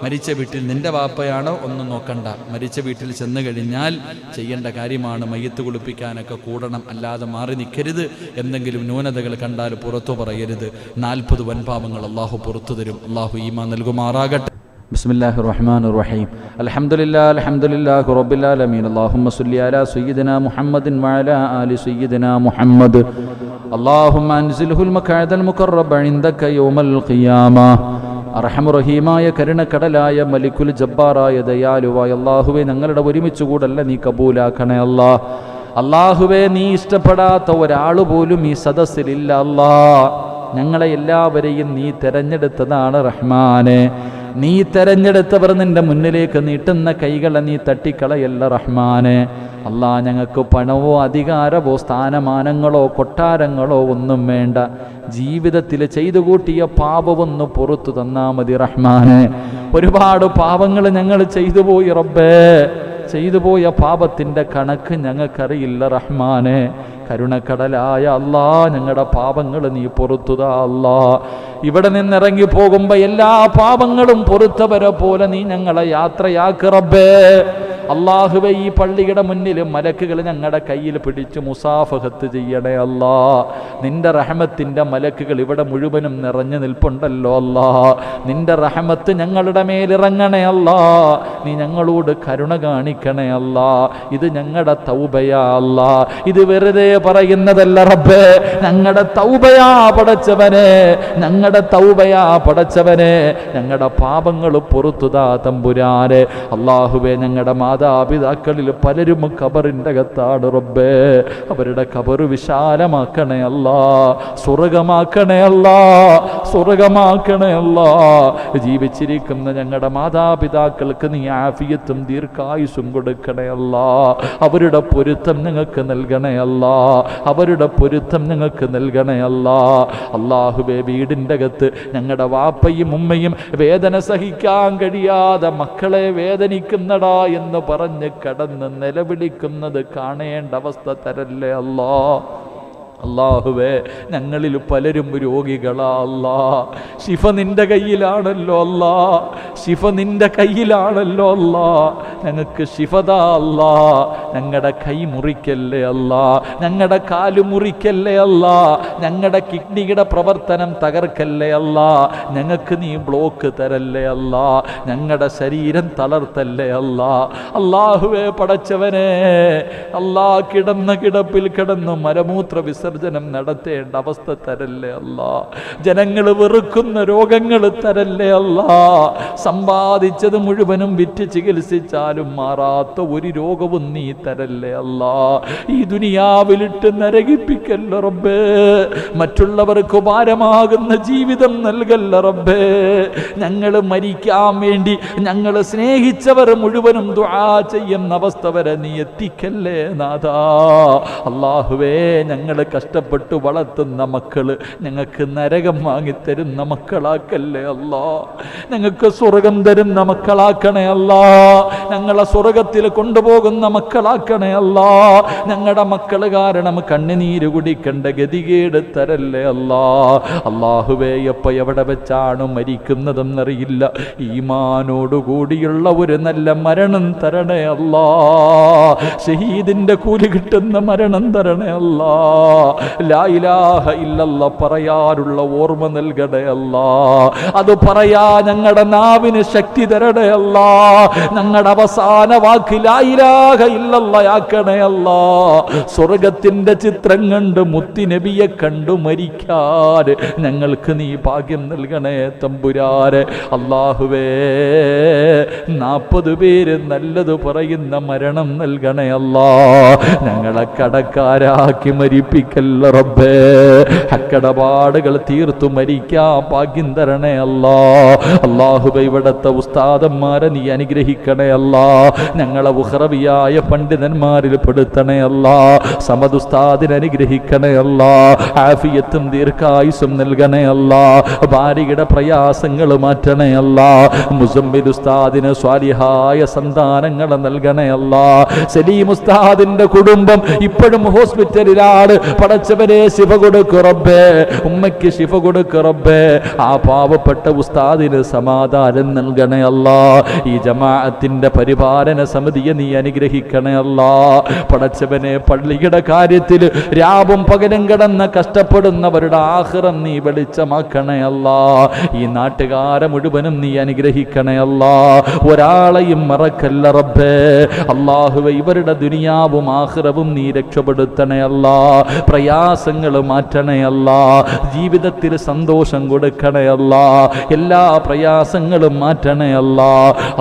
മരിച്ച വീട്ടിൽ നിന്റെ വാപ്പയാണോ ഒന്നും നോക്കണ്ട. മരിച്ച വീട്ടിൽ ചെന്ന് കഴിഞ്ഞാൽ ചെയ്യേണ്ട കാര്യമാണ് മയ്യത്ത് കുളിപ്പിക്കാനൊക്കെ കൂടണം. അല്ലാതെ മാറി നിൽക്കരുത്. എന്തെങ്കിലും ന്യൂനതകൾ കണ്ടാൽ പുറത്തു പറയരുത്. 40 വൻപാപങ്ങൾ അല്ലാഹു പുറത്തു തരും. അല്ലാഹു ഈമാൻ നൽകുമാറാകട്ടെ. ബിസ്മില്ലാഹിർ റഹ്മാനിർ റഹീം. അൽഹംദുലില്ലാഹി റബ്ബിൽ ആലമീൻ. അല്ലാഹുമ്മ സ്വല്ലി അലാ സയ്യിദിനാ മുഹമ്മദിൻ വഅലാ ആലി സയ്യിദിനാ മുഹമ്മദ്. അല്ലാഹുമ്മ അൻസിൽഹുൽ മഖഅദൽ മുഖറബ ഇൻദക യൗമൽ ഖിയാമ. അർഹമർ റഹീമായ കരുണക്കടലായ മലിക്കുൽ ജബ്ബാറായ ദയാലുവായ അല്ലാഹുവേ, ഞങ്ങളുടെ ഒരുമിച്ച് കൂടല്ല നീ കബൂലാക്കണേ അല്ലാഹ്. അല്ലാഹുവേ, നീ ഇഷ്ടപ്പെടാത്ത ഒരാൾ പോലും ഈ സദസ്സിലില്ല അല്ലാഹ്. ഞങ്ങളെ എല്ലാവരെയും നീ തെരഞ്ഞെടുത്തതാണ് റഹ്മാനെ. നീ തെരഞ്ഞെടുത്തവർ നിന്റെ മുന്നിലേക്ക് നീട്ടുന്ന കൈകളെ നീ തട്ടിക്കളയല്ല റഹ്മാനെ. അല്ലാ, ഞങ്ങൾക്ക് പണമോ അധികാരമോ സ്ഥാനമാനങ്ങളോ കൊട്ടാരങ്ങളോ ഒന്നും വേണ്ട. ജീവിതത്തിൽ ചെയ്തു കൂട്ടിയ പാപമൊന്ന് പുറത്തു തന്നാ മതി റഹ്മാനെ. ഒരുപാട് പാപങ്ങൾ ഞങ്ങൾ ചെയ്തു പോയി റബ്ബേ. ചെയ്തു പോയ പാപത്തിൻ്റെ കണക്ക് ഞങ്ങൾക്കറിയില്ല റഹ്മാനെ. കരുണക്കടലായ അല്ലാ, ഞങ്ങളുടെ പാപങ്ങൾ നീ പൊറുത്തുതാ അല്ലാ. ഇവിടെ നിന്നിറങ്ങി പോകുമ്പോൾ എല്ലാ പാപങ്ങളും പൊറുത്തവരെ പോലെ നീ ഞങ്ങളെ യാത്രയാക്ക് റബ്ബേ. അല്ലാഹുവേ, ഈ പള്ളിയുടെ മുന്നിൽ മലക്കുകൾ ഞങ്ങളുടെ കയ്യിൽ പിടിച്ച് മുസാഫഹത്ത് ചെയ്യണേ അല്ലാ. നിന്റെ റഹ്മത്തിൻ്റെ മലക്കുകൾ ഇവിടെ മുഴുവനും നിറഞ്ഞു നിൽപ്പുണ്ടല്ലോ അല്ലാ. നിന്റെ റഹ്മത്ത് ഞങ്ങളുടെ മേലിറങ്ങണേ അല്ലാ. നീ ഞങ്ങളോട് കരുണ കാണിക്കണേ അല്ലാ. ഇത് ഞങ്ങളുടെ തൗബയാ അല്ലാ. ഇത് വെറുതെ പറയുന്നതല്ല റബ്ബേ. ഞങ്ങളുടെ തൗബയാ പടച്ചവനെ, ഞങ്ങളുടെ തൗബയാ പടച്ചവനെ. ഞങ്ങളുടെ പാപങ്ങൾ പൊറുത്തുതാ തമ്പുരാനെ. അല്ലാഹുവേ, ഞങ്ങളുടെ മാതാപിതാക്കളിൽ പലരും ഖബറിൻ്റെ അകത്താണ് റബ്ബേ. അവരുടെ ഖബറ് വിശാലമാക്കണേ അല്ലാ. സ്വർഗമാക്കണേ അല്ലാ. സ്വർഗമാക്കണേ അല്ലാ. ജീവിച്ചിരിക്കുന്ന ഞങ്ങളുടെ മാതാപിതാക്കൾക്ക് നീ ആഫിയത്തും ദീർഘായുസ്സും കൊടുക്കണേ അല്ലാ. അവരുടെ പൊരുത്തം ഞങ്ങൾക്ക് നൽകണേ അല്ലാ. അവരുടെ പൊരുത്തം ഞങ്ങൾക്ക് നൽകണേ അല്ലാ. അല്ലാഹുവേ, വീടിൻ്റെ അകത്ത് ഞങ്ങളുടെ വാപ്പയും ഉമ്മയും വേദന സഹിക്കാൻ കഴിയാതെ മക്കളെ വേദനിക്കുന്നടാ എന്ന് പറഞ്ഞ് കടന്ന് നിലവിളിക്കുന്നത് കാണേണ്ട അവസ്ഥ തരല്ലേ അല്ലാ. അല്ലാഹുവേ, ഞങ്ങളിൽ പലരും രോഗികളാ അല്ലാ. ശിഫ നിന്റെ കയ്യിലാണല്ലോ അല്ലാ, ശിഫ നിന്റെ കയ്യിലാണല്ലോ അല്ലാ. ഞങ്ങൾക്ക് ശിഫതാ അല്ലാ. ഞങ്ങളുടെ കൈ മുറിക്കല്ലേ അല്ലാ, ഞങ്ങളുടെ കാല് മുറിക്കല്ലേ അല്ലാ, ഞങ്ങളുടെ കിഡ്നിയുടെ പ്രവർത്തനം തകർക്കല്ലേ അല്ലാ, ഞങ്ങൾക്ക് നീ ബ്ലോക്ക് തരല്ലേ അല്ലാ, ഞങ്ങളുടെ ശരീരം തളർത്തല്ലേ അല്ലാ. അല്ലാഹുവേ പടച്ചവനെ, അല്ലാ കിടന്ന കിടപ്പിൽ കിടന്ന് മലമൂത്ര വിസർജനം നടത്തേണ്ട അവസ്ഥ തരല്ലേ അല്ലാ. ജനങ്ങൾ വെറുക്കുന്ന രോഗങ്ങൾ തരല്ലേ അല്ലാ. സമ്പാദിച്ചത് മുഴുവനും വിറ്റ് ചികിത്സിച്ചാലും മാറാത്ത ഒരു രോഗവും നീ തരല്ലേ അല്ലാ. ഈ ദുനിയാവിലിട്ട് നരകിപ്പിക്കല്ല റബ്ബേ. മറ്റുള്ളവർക്ക് ഭാരമാകുന്ന ജീവിതം നൽകല്ല റബ്ബേ. ഞങ്ങൾ മരിക്കാൻ വേണ്ടി ഞങ്ങൾ സ്നേഹിച്ചവർ മുഴുവനും ദുആ ചെയ്യുന്ന അവസ്ഥ വരെ നീ എത്തിക്കല്ലേ നാഥാ. അല്ലാഹുവേ, ഞങ്ങൾ കഷ്ടപ്പെട്ടു വളർത്തുന്ന മക്കള് ഞങ്ങൾക്ക് നരകം വാങ്ങിത്തരുന്ന മക്കളാക്കല്ലേ അല്ലാ. ഞങ്ങൾക്ക് സ്വർഗം തരുന്ന മക്കളാക്കണേ അല്ലാ. ഞങ്ങളെ സ്വർഗത്തിൽ കൊണ്ടുപോകുന്ന മക്കളാക്കണേ അല്ലാ. ഞങ്ങളുടെ മക്കൾ കാരണം കണ്ണുനീര് കുടിക്കേണ്ട ഗതികേട് തരല്ലേ അല്ലാ. അല്ലാഹുവേ, എപ്പോ എവിടെ വെച്ചാണ് മരിക്കുന്നതെന്നറിയില്ല. ഈമാനോടുകൂടിയുള്ള ഒരു നല്ല മരണം തരണേ അല്ലാ. ഷഹീദിന്റെ കൂലി കിട്ടുന്ന മരണം തരണേ അല്ലാ. ലാ ഇലാഹ ഇല്ലല്ലാഹ് പറയാനുള്ള ഓർമ്മ നൽകണേ അല്ലാ. അത് പറയാ ഞങ്ങളുടെ നാവിന് ശക്തി തരണേ അല്ലാ. ഞങ്ങളുടെ അവസാന വാക്ക് ലാ ഇലാഹ ഇല്ലല്ലാഹ് ആക്കണേ അല്ലാ. സ്വർഗത്തിന്റെ ചിത്രം കണ്ട് മുത്തുനബിയെ കണ്ടു മരിക്കാൻ ഞങ്ങൾക്ക് നീ ഭാഗ്യം നൽകണേ തമ്പുരാനെ. അല്ലാഹുവേ, 40 പേര് നല്ലത് പറയുന്ന മരണം നൽകണേ അല്ലാ. ഞങ്ങളെ കടക്കാരാക്കി മരിപ്പിക്കല്ല റബ്ബേ. ഹക്കടപാടുകൾ തീർത്തു മരിക്കാൻ ഭാഗ്യം തരണേ അല്ലാ. അല്ലാഹുവേ, ഇവിടത്തെ ഉസ്താദന്മാരെ നീ അനുഗ്രഹിക്കണേ അല്ലാ. ഞങ്ങളെ ഉഖറവിയായ പണ്ഡിതന്മാരിൽ പെടുത്തണേ അല്ലാ. സമദ് ഉസ്താദിനെ അനുഗ്രഹിക്കണേ അല്ലാ. ആഫിയത്തും ദീർഘായുസ്സും നൽകണേ അല്ലാ. ഭാര്യയുടെ പ്രയാസങ്ങൾ മാറ്റണേ അല്ലാ. മുസമ്മിൽ ഉസ്താദിന് സ്വാലിഹായ സന്താനങ്ങൾ നൽകണേ അല്ലാ. സലീം ഉസ്താദിന്റെ കുടുംബം ഇപ്പോഴും ഹോസ്പിറ്റലിലാണ്. പടച്ചവനെ ശിഫ കൊടുക്ക് റബ്ബേ. ഉമ്മയ്ക്ക് ശിഫ കൊടുക്ക് റബ്ബേ. ആ പാവപ്പെട്ട ഉസ്താദിന് സമാധാനം നൽകണേ അല്ലാ. ഈ ജമാഅത്തിന്റെ പരിപാലന സമിതിയെ നീ അനുഗ്രഹിക്കണേ അല്ലാ. പടച്ചവനെ, പള്ളിയുടെ കാര്യത്തിൽ രാവും പകലും കിടന്ന് കഷ്ടപ്പെടുന്നവരുടെ ആഖിറം നീ വെളിച്ചമാക്കണേ അല്ലാ. ഈ നാട്ടുകാരെ മുഴുവനും നീ അനുഗ്രഹിക്കണേ അല്ലാ. ഒരാളെയും മറക്കല്ല റബ്ബേ. അല്ലാഹുവേ, ഇവരുടെ ദുനിയാവും ആഖിറവും നീ രക്ഷപ്പെടുത്തണേ അല്ലാ. പ്രയാസങ്ങൾ മാറ്റണേ അല്ലാ. ജീവിതത്തിൽ സന്തോഷം കൊടുക്കണേ അല്ലാ. എല്ലാ പ്രയാസങ്ങളും മാറ്റണേ അല്ലാ.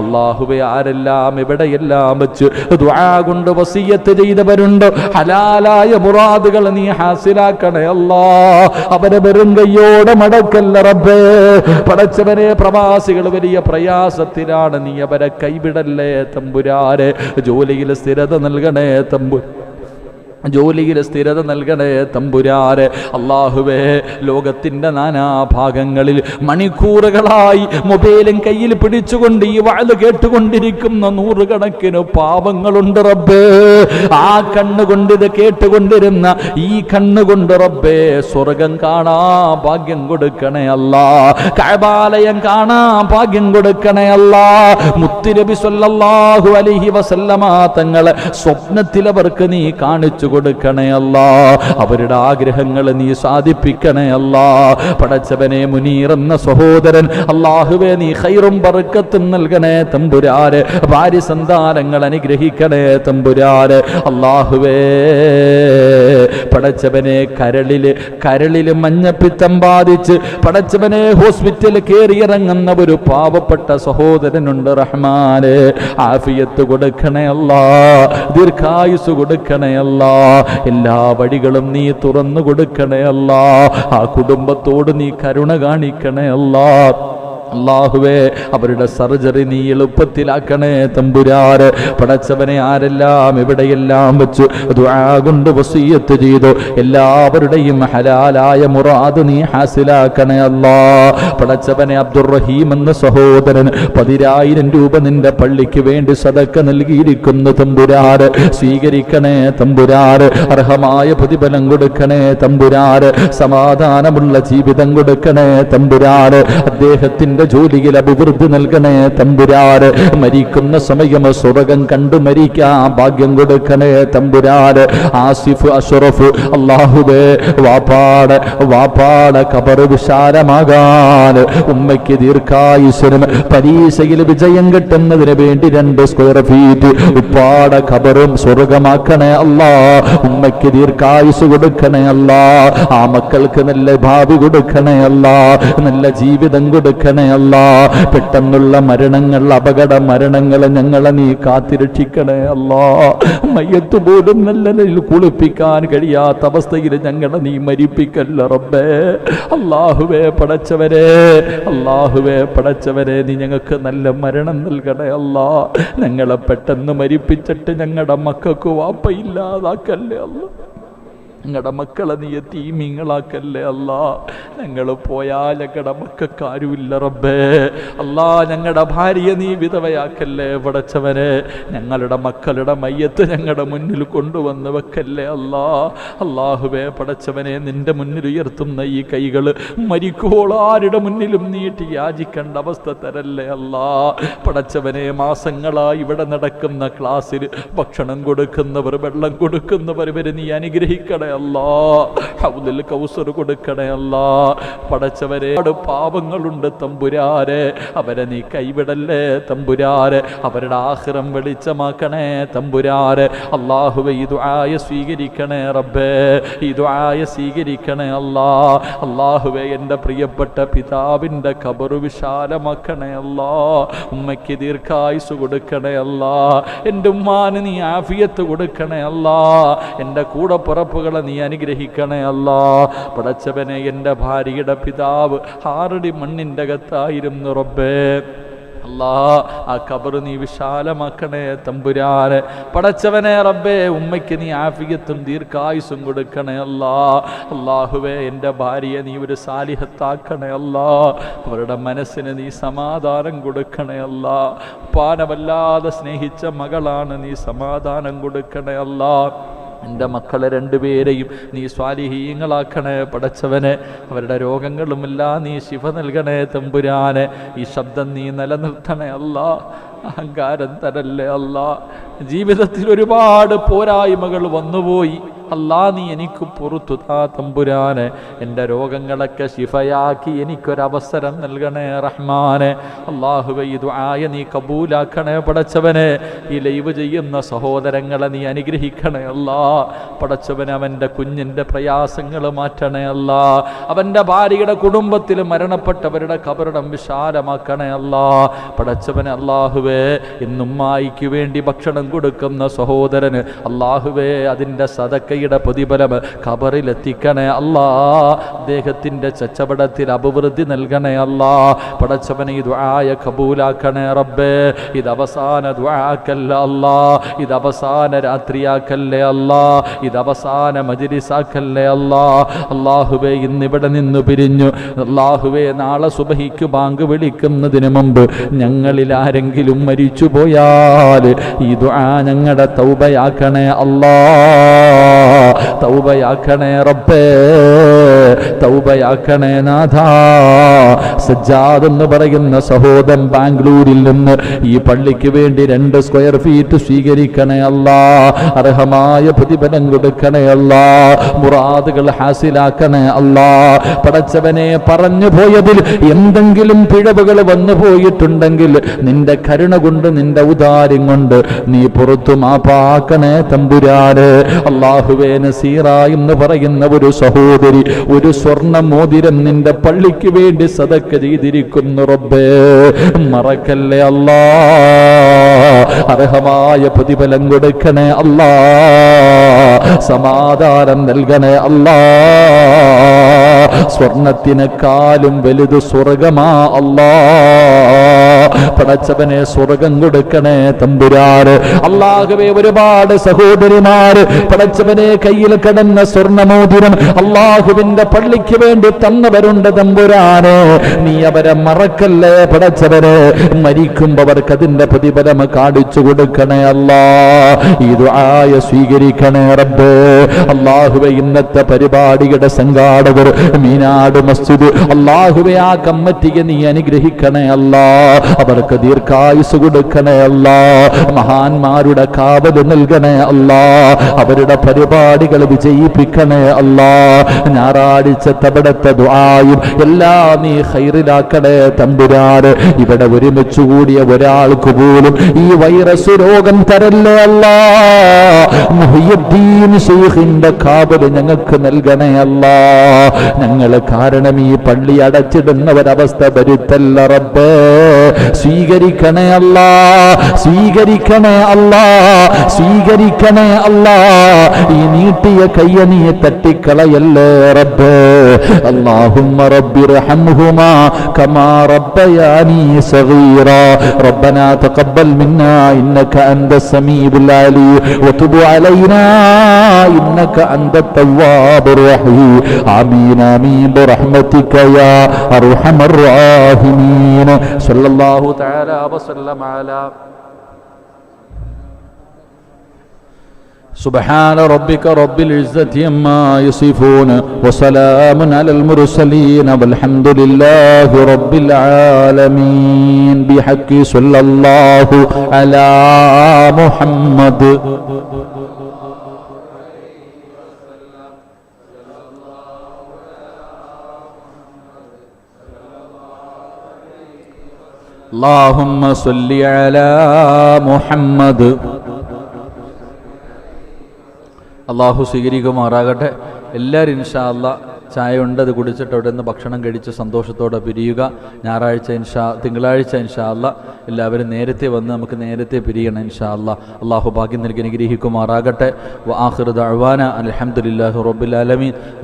അല്ലാഹുവേ, ആരെല്ലാം എവിടെയെല്ലാം വെച്ച് ദുആ കൊണ്ട് വസിയത്ത് ചെയ്തവരുണ്ട്, ഹലാലായ മുറാദുകൾ നീ ഹാസിലാക്കണേ അല്ലാ. അവരെ വെറും കയ്യോടെ മടക്കല്ല റബ്ബേ. പടച്ചവനെ, പ്രവാസികൾ വലിയ പ്രയാസത്തിലാണ്, നീ അവരെ കൈവിടല്ലേ തമ്പുരാനെ. ജോലിയിൽ സ്ഥിരത നൽകണേ ജോലിയിൽ സ്ഥിരത നൽകണേ തമ്പുരാനെ. അല്ലാഹുവേ, ലോകത്തിൻ്റെ നാനാഭാഗങ്ങളിൽ മണിക്കൂറുകളായി മൊബൈലും കയ്യിൽ പിടിച്ചുകൊണ്ട് ഈ വഅദ് കേട്ടുകൊണ്ടിരിക്കുന്ന 100 കണക്കിന് പാവങ്ങളുണ്ട് റബ്ബേ. ആ കണ്ണുകൊണ്ട് ഇത് കേട്ടുകൊണ്ടിരുന്ന ഈ കണ്ണുകൊണ്ട് റബ്ബേ സ്വർഗം കാണാൻ ഭാഗ്യം കൊടുക്കണേ അല്ലാ. കഅബാലയം കാണാൻ ഭാഗ്യം കൊടുക്കണേ അല്ലാ. മുത്തുനബി സ്വല്ലല്ലാഹു അലൈഹി വസല്ലമ തങ്ങളെ സ്വപ്നത്തിൽ അവർക്ക് നീ കാണിച്ചു കൊടുക്കണേ അല്ലാ. അവരുടെ ആഗ്രഹങ്ങൾ നീ സാധിപ്പിക്കണേ അല്ലാ. പടച്ചവനെ, മുനീർ എന്ന സഹോദരൻ അല്ലാഹുവേ നീ ഖൈറും ബർക്കത്തും നൽകണേ തമ്പുരാനെ. ഭാര്യ സന്താനങ്ങൾ അനുഗ്രഹിക്കണേ തമ്പുരാനെ. അല്ലാഹുവേ, പടച്ചവനെ, കരളില് മഞ്ഞപ്പിത്തം ബാധിച്ച് പടച്ചവനെ ഹോസ്പിറ്റലിൽ കയറിയിറങ്ങുന്ന ഒരു പാവപ്പെട്ട സഹോദരനുണ്ട് റഹ്മാനെ. ആഫിയത്ത് കൊടുക്കണേ അല്ലാ. ദീർഘായുസ് കൊടുക്കണേ അല്ലാ. എല്ലാ വഴികളും നീ തുറന്നു കൊടുക്കണേ അല്ലാ. ആ കുടുംബത്തോട് നീ കരുണ കാണിക്കണേ അല്ലാ. അല്ലാഹുവേ അവരുടെ സർജറി നീ എളുപ്പത്തിലാക്കണേ തമ്പുരാന്. പടച്ചവനെ ആരെല്ലാം എവിടെയെല്ലാം വെച്ച് ദുആ കൊണ്ട് വസിയ്യത്ത് ചെയ്തു എല്ലാവരുടെയും ഹലാലായ മുറാദ് നീ ഹാസിലാക്കണേ അല്ലാ. പടച്ചവനെ അബ്ദുറഹീം എന്ന സഹോദരൻ 10,000 രൂപ നിന്റെ പള്ളിക്ക് വേണ്ടി സദക്ക നൽകിയിരിക്കുന്നു തമ്പുരാന്. സ്വീകരിക്കണേ തമ്പുരാന്. അർഹമായ പ്രതിഫലം കൊടുക്കണേ തമ്പുരാന്. സമാധാനമുള്ള ജീവിതം കൊടുക്കണേ തമ്പുരാന്. അദ്ദേഹത്തിന്റെ ജോലിയിൽ അഭിവൃദ്ധി നൽകണേ തമ്പുരാന്. മരിക്കുന്ന സമയം സ്വർഗം കണ്ടു മരിക്കാൻ ഭാഗ്യം കൊടുക്കണേ തമ്പുരാന്. ആസിഫ് അഷ്റഫ് അല്ലാഹുവേ വാപ്പാട ഖബർ വിശാലമാകാൻ ഉമ്മയ്ക്ക് ദീർഘായുസ്സനും പരീക്ഷയിൽ വിജയം കിട്ടുന്നതിന് വേണ്ടി 2 സ്ക്വയർ ഫീറ്റ് ഉപ്പാട ഖബറും സ്വർഗമാക്കണേ അല്ലാ. ഉമ്മയ്ക്ക് ദീർഘായുസ് കൊടുക്കണേ അല്ലാ. ആ മക്കൾക്ക് നല്ല ഭാവി കൊടുക്കണേ അല്ലാ. നല്ല ജീവിതം കൊടുക്കണേ അല്ലാ. പെട്ടെന്നുള്ള മരണങ്ങൾ അപകട മരണങ്ങൾ ഞങ്ങളെ നീ കാത്തിരക്ഷിക്കണേ അല്ലാ. മയ്യത്ത് പോലും നല്ല നിലയിൽ കുളിപ്പിക്കാൻ കഴിയാത്ത അവസ്ഥയിൽ ഞങ്ങളെ നീ മരിപ്പിക്കല്ല റബ്ബേ. അല്ലാഹുവേ പടച്ചവരെ നീ ഞങ്ങൾക്ക് നല്ല മരണം നൽകണേ അല്ലാ. ഞങ്ങളെ പെട്ടെന്ന് മരിപ്പിച്ചിട്ട് ഞങ്ങളുടെ മക്കൾക്ക് വാപ്പയില്ലാതാക്കല്ലേ അല്ലാ. ഞങ്ങളുടെ മക്കളെ നീ യതീമീങ്ങളാക്കല്ലേ അല്ലാ. ഞങ്ങൾ പോയാൽ ഞങ്ങളുടെ മക്കൾക്കാരുമില്ല റബ്ബേ. അല്ലാ ഞങ്ങളുടെ ഭാര്യയെ നീ വിധവയാക്കല്ലേ പടച്ചവനെ. ഞങ്ങളുടെ മക്കളുടെ മയ്യത്ത് ഞങ്ങളുടെ മുന്നിൽ കൊണ്ടുവന്ന് വെക്കല്ലേ അല്ലാ. അല്ലാഹുവേ പടച്ചവനെ നിന്റെ മുന്നിൽ ഉയർത്തുന്ന ഈ കൈകൾ മരിക്കോൾ ആരുടെ മുന്നിലും നീട്ടി യാചിക്കേണ്ട അവസ്ഥ തരല്ലേ അല്ലാ. പടച്ചവനെ മാസങ്ങളായി ഇവിടെ നടക്കുന്ന ക്ലാസ്സിൽ ഭക്ഷണം കൊടുക്കുന്നവർ വെള്ളം കൊടുക്കുന്നവർ ഇവരെ നീ അനുഗ്രഹിക്കണേ അല്ലാ. ഹൗദിൽ കൗസർ കൊടുക്കണേ അല്ലാ. പടച്ചവരെ പാപങ്ങളുണ്ട് തമ്പുരാരെ. അവരെ നീ കൈവിടല്ലേ തമ്പുരാരെ. അവരുടെ ആഖിറം വെളിച്ചമാക്കണേ തമ്പുരാരെ. അല്ലാഹുവേ ഈ ദുആയ സ്വീകരിക്കണേ റബ്ബേ. ഈ ദുആയ സ്വീകരിക്കണേ അല്ലാ. അല്ലാഹുവേ എൻ്റെ പ്രിയപ്പെട്ട പിതാവിൻ്റെ ഖബർ വിശാലമാക്കണേ അല്ലാ. ഉമ്മയ്ക്ക് ദീർഘായുസ് കൊടുക്കണേ അല്ലാ. എൻ്റെ ഉമ്മാന് നീ ആഫിയത്ത് കൊടുക്കണേ അല്ലാ. എൻ്റെ കൂടപ്പിറപ്പുകളെ നീ അനുഗ്രഹിക്കണേ അല്ലാ. പടച്ചവനെ എൻ്റെ ഭാര്യയുടെ പിതാവ് 6 അടി മണ്ണിൻ്റെ അകത്തായിരുന്നു റബ്ബേ. അല്ലാ ആ ഖബർ നീ വിശാലമാക്കണേ തമ്പുരാനെ. പടച്ചവനെ റബ്ബേ ഉമ്മയ്ക്ക് നീ ആഫിയത്തും ദീർഘായുസും കൊടുക്കണേ അല്ലാ. അല്ലാഹുവേ എൻ്റെ ഭാര്യയെ നീ ഒരു സാലിഹത്താക്കണേ അല്ലാ. അവരുടെ മനസ്സിന് നീ സമാധാനം കൊടുക്കണേ അല്ലാ. പാനവല്ലാതെ സ്നേഹിച്ച മകളാണ്, നീ സമാധാനം കൊടുക്കണേ അല്ലാ. എൻ്റെ മക്കളെ 2 പേരെയും നീ സ്വാലിഹീങ്ങളാക്കണേ പടച്ചവനെ. അവരുടെ രോഗങ്ങളുമെല്ലാം നീ ശിഫ നൽകണേ തമ്പുരാനെ. ഈ ശബ്ദം നീ നിലനിർത്തണേ അല്ലാ. അഹങ്കാരം തരല്ലേ അല്ലാ. ജീവിതത്തിൽ ഒരുപാട് പോരായ്മകൾ വന്നുപോയി അല്ലാ. നീ എനിക്ക് പുറത്തു താ തമ്പുരാനെ. എൻ്റെ രോഗങ്ങളൊക്കെ ശിഫയാക്കി എനിക്കൊരവസരം നൽകണേ റഹ്മാനെ. അല്ലാഹുവേ ഈ ദുആയ നീ കബൂലാക്കണേ പടച്ചവനെ. ഈ ലൈവ് ചെയ്യുന്ന സഹോദരങ്ങളെ നീ അനുഗ്രഹിക്കണേ അല്ലാ. പടച്ചവനെ അവൻ്റെ കുഞ്ഞിൻ്റെ പ്രയാസങ്ങൾ മാറ്റണേ അല്ലാ. അവൻ്റെ ഭാര്യയുടെ കുടുംബത്തിൽ മരണപ്പെട്ടവരുടെ ഖബറിടം വിശാലമാക്കണേ അല്ലാ. പടച്ചവനെ അല്ലാഹുവേ ഇന്നുമ്മായിക്ക് വേണ്ടി ഭക്ഷണം കൊടുക്കുന്ന സഹോദരന് അല്ലാഹുവേ അതിൻ്റെ സദക്കയുടെ പ്രതിഫലം ഖബറിലെത്തിക്കണേ അല്ലാ. അദ്ദേഹത്തിൻ്റെ ചച്ചവടത്തിൽ അഭിവൃദ്ധി നൽകണേ അല്ലാ. പടച്ചവനെ ഈ ദുആയ കബൂലാക്കണേ റബ്ബേ. ഇത് അവസാന ദുആക്കല്ല അല്ലാ. ഇത് അവസാന രാത്രിയാക്കല്ലേ അല്ലാ. ഇത് അവസാന മജ്ലിസാക്കല്ലേ അല്ലാ. അല്ലാഹുവേ ഇന്നിവിടെ നിന്ന് പിരിഞ്ഞു അല്ലാഹുവേ നാളെ സുബഹിക്ക് ബാങ്ക് വിളിക്കുന്നതിന് മുമ്പ് ഞങ്ങളിൽ ആരെങ്കിലും മരിച്ചു പോയാൽ ഈ ദുആ ഞങ്ങളുടെ തൗബയാക്കണേ അല്ലാ. തൗബയാക്കണേ റബ്ബേ. തൗബയാക്കണേ നാഥാ. സജ്ജാദ് എന്ന് പറയുന്ന സഹോദരൻ ബാംഗ്ലൂരിൽ നിന്ന് ഈ പള്ളിക്ക് വേണ്ടി 2 സ്ക്വയർ ഫീറ്റ് സ്വീകരിക്കണേ അല്ലാ. അർഹമായ പ്രതിഫലം കൊടുക്കണേ അല്ലാ. മുറാദുകൾ ഹാസിലാക്കണേ അല്ലാ. പടച്ചവനെ പറഞ്ഞു പോയതിൽ എന്തെങ്കിലും പിഴവുകൾ വന്നു പോയിട്ടുണ്ടെങ്കിൽ നിന്റെ കരുണ കൊണ്ട് നിന്റെ ഉദാര്യം കൊണ്ട് നീ പുറത്തു മാപ്പാക്കണേ തമ്പുരാനെ. അല്ലാഹുവേ നസീറ എന്ന് പറയുന്ന ഒരു സഹോദരി ഒരു സ്വർണ്ണ മോതിരം നിന്റെ പള്ളിക്ക് വേണ്ടി സദക്ക ചെയ്തിരിക്കുന്നു റബ്ബേ. മറക്കല്ലേ അല്ലാ. അർഹമായ പ്രതിഫലം കൊടുക്കണേ അല്ലാ. സമാധാനം നൽകണേ അല്ലാ. സ്വർണത്തിനെക്കാളും വലുത് സ്വർഗമാ അല്ലാ. പടച്ചവനെ സ്വർഗം കൊടുക്കണേ തമ്പുരാന്. അല്ലാഹുവേ ഒരുപാട് സഹോദരിമാര് പടച്ചവനെ കയ്യിൽ കിടന്ന സ്വർണ്ണമോതിരം അല്ലാഹുവിന്റെ പള്ളിക്ക് വേണ്ടി തന്നവരുണ്ട് തമ്പുരാന്. നീ അവരെ മറക്കല്ലേ പടച്ചവനെ. മരിക്കുമ്പോ അവർക്ക് അതിന്റെ പ്രതിഫലം കാണിച്ചു കൊടുക്കണേ അല്ലാ. ഈ ദുആ സ്വീകരിക്കണേ റബ്ബേ. അല്ലാഹുവേ ഇന്നത്തെ പരിപാടിയുടെ സംഘാടകർ മീനാട് മസ്ജിദ് അല്ലാഹുവേ ആ കമ്മിറ്റിയെ നീ അനുഗ്രഹിക്കണേ അല്ലാ. അവർക്ക് ദീർഘായുസ് കൊടുക്കണേ അല്ലാ. മഹാന്മാരുടെ കാവല് നൽകണേ അല്ലാ. അവരുടെ പരിപാടികൾ വിജയിപ്പിക്കണേ അല്ലാ. ഞായറാഴ്ച തബടത്തെ ദുആയും എല്ലാം നീ ഖൈറിലാക്കണേ തമ്പുരാന്. ഇവിടെ ഒരുമിച്ച് കൂടിയ ഒരാൾക്ക് പോലും ഈ വൈറസ് രോഗം തരല്ലേ അല്ലാ. മുഹിയുദ്ദീൻ ശൈഖിന്റെ കാവല് ഞങ്ങൾക്ക് നൽകണേ അല്ലാ. ഞങ്ങൾ കാരണം ഈ പള്ളി അടച്ചിടുന്ന ഒരവസ്ഥ വരുത്തല്ല റബ്ബേ. സ്വീകരിക്കണേ അല്ലാ, സ്വീകരിക്കണേ അല്ലാ, സ്വീകരിക്കണേ അല്ലാ. ഈ നീട്ടിയ കയ്യ നീ തട്ടിക്കളയല്ലേ റബ്ബേ. അല്ലാഹുമ്മ റബ്ബിർഹംഹുമാ കമാ റബ്ബയാനി സഗീറാ. റബ്ബനാ തഖബ്ബൽ മിന്നാ ഇന്നക അൻതസ് സമീഉൽ അലീം വതുബ് അലൈനാ ഇന്നക അൻതത് തവ്വാബുർ റഹീം. ആമീൻ ആമീൻ ബിറഹ്മതിക യാ അർഹമർ റഹീമീൻ. സല്ലല്ലാഹു തആല വസല്ലമ അലാ سبحان ربك رب العزة عما يصفون وسلام على المرسلين والحمد لله رب العالمين. بحق صلى الله على محمد. اللهم صل على محمد. അള്ളാഹു സ്വീകരിക്കുമാറാകട്ടെ. എല്ലാവരും ഇൻഷാ അല്ലാ ചായ ഉണ്ട്, അത് കുടിച്ചിട്ട് അവിടെ നിന്ന് ഭക്ഷണം കഴിച്ച് സന്തോഷത്തോടെ പിരിയുക. ഞായറാഴ്ച തിങ്കളാഴ്ച ഇൻഷാ അല്ലാ എല്ലാവരും നേരത്തെ വന്ന് നമുക്ക് നേരത്തെ പിരിയണം ഇൻഷാ അല്ലാ. അള്ളാഹു ഭാഗ്യം നൽകി അനുഗ്രഹിക്കുമാറാകട്ടെ. വ ആഖിറു ദഅ്വാന അൽഹംദുലില്ലാഹി റബ്ബിൽ ആലമീൻ.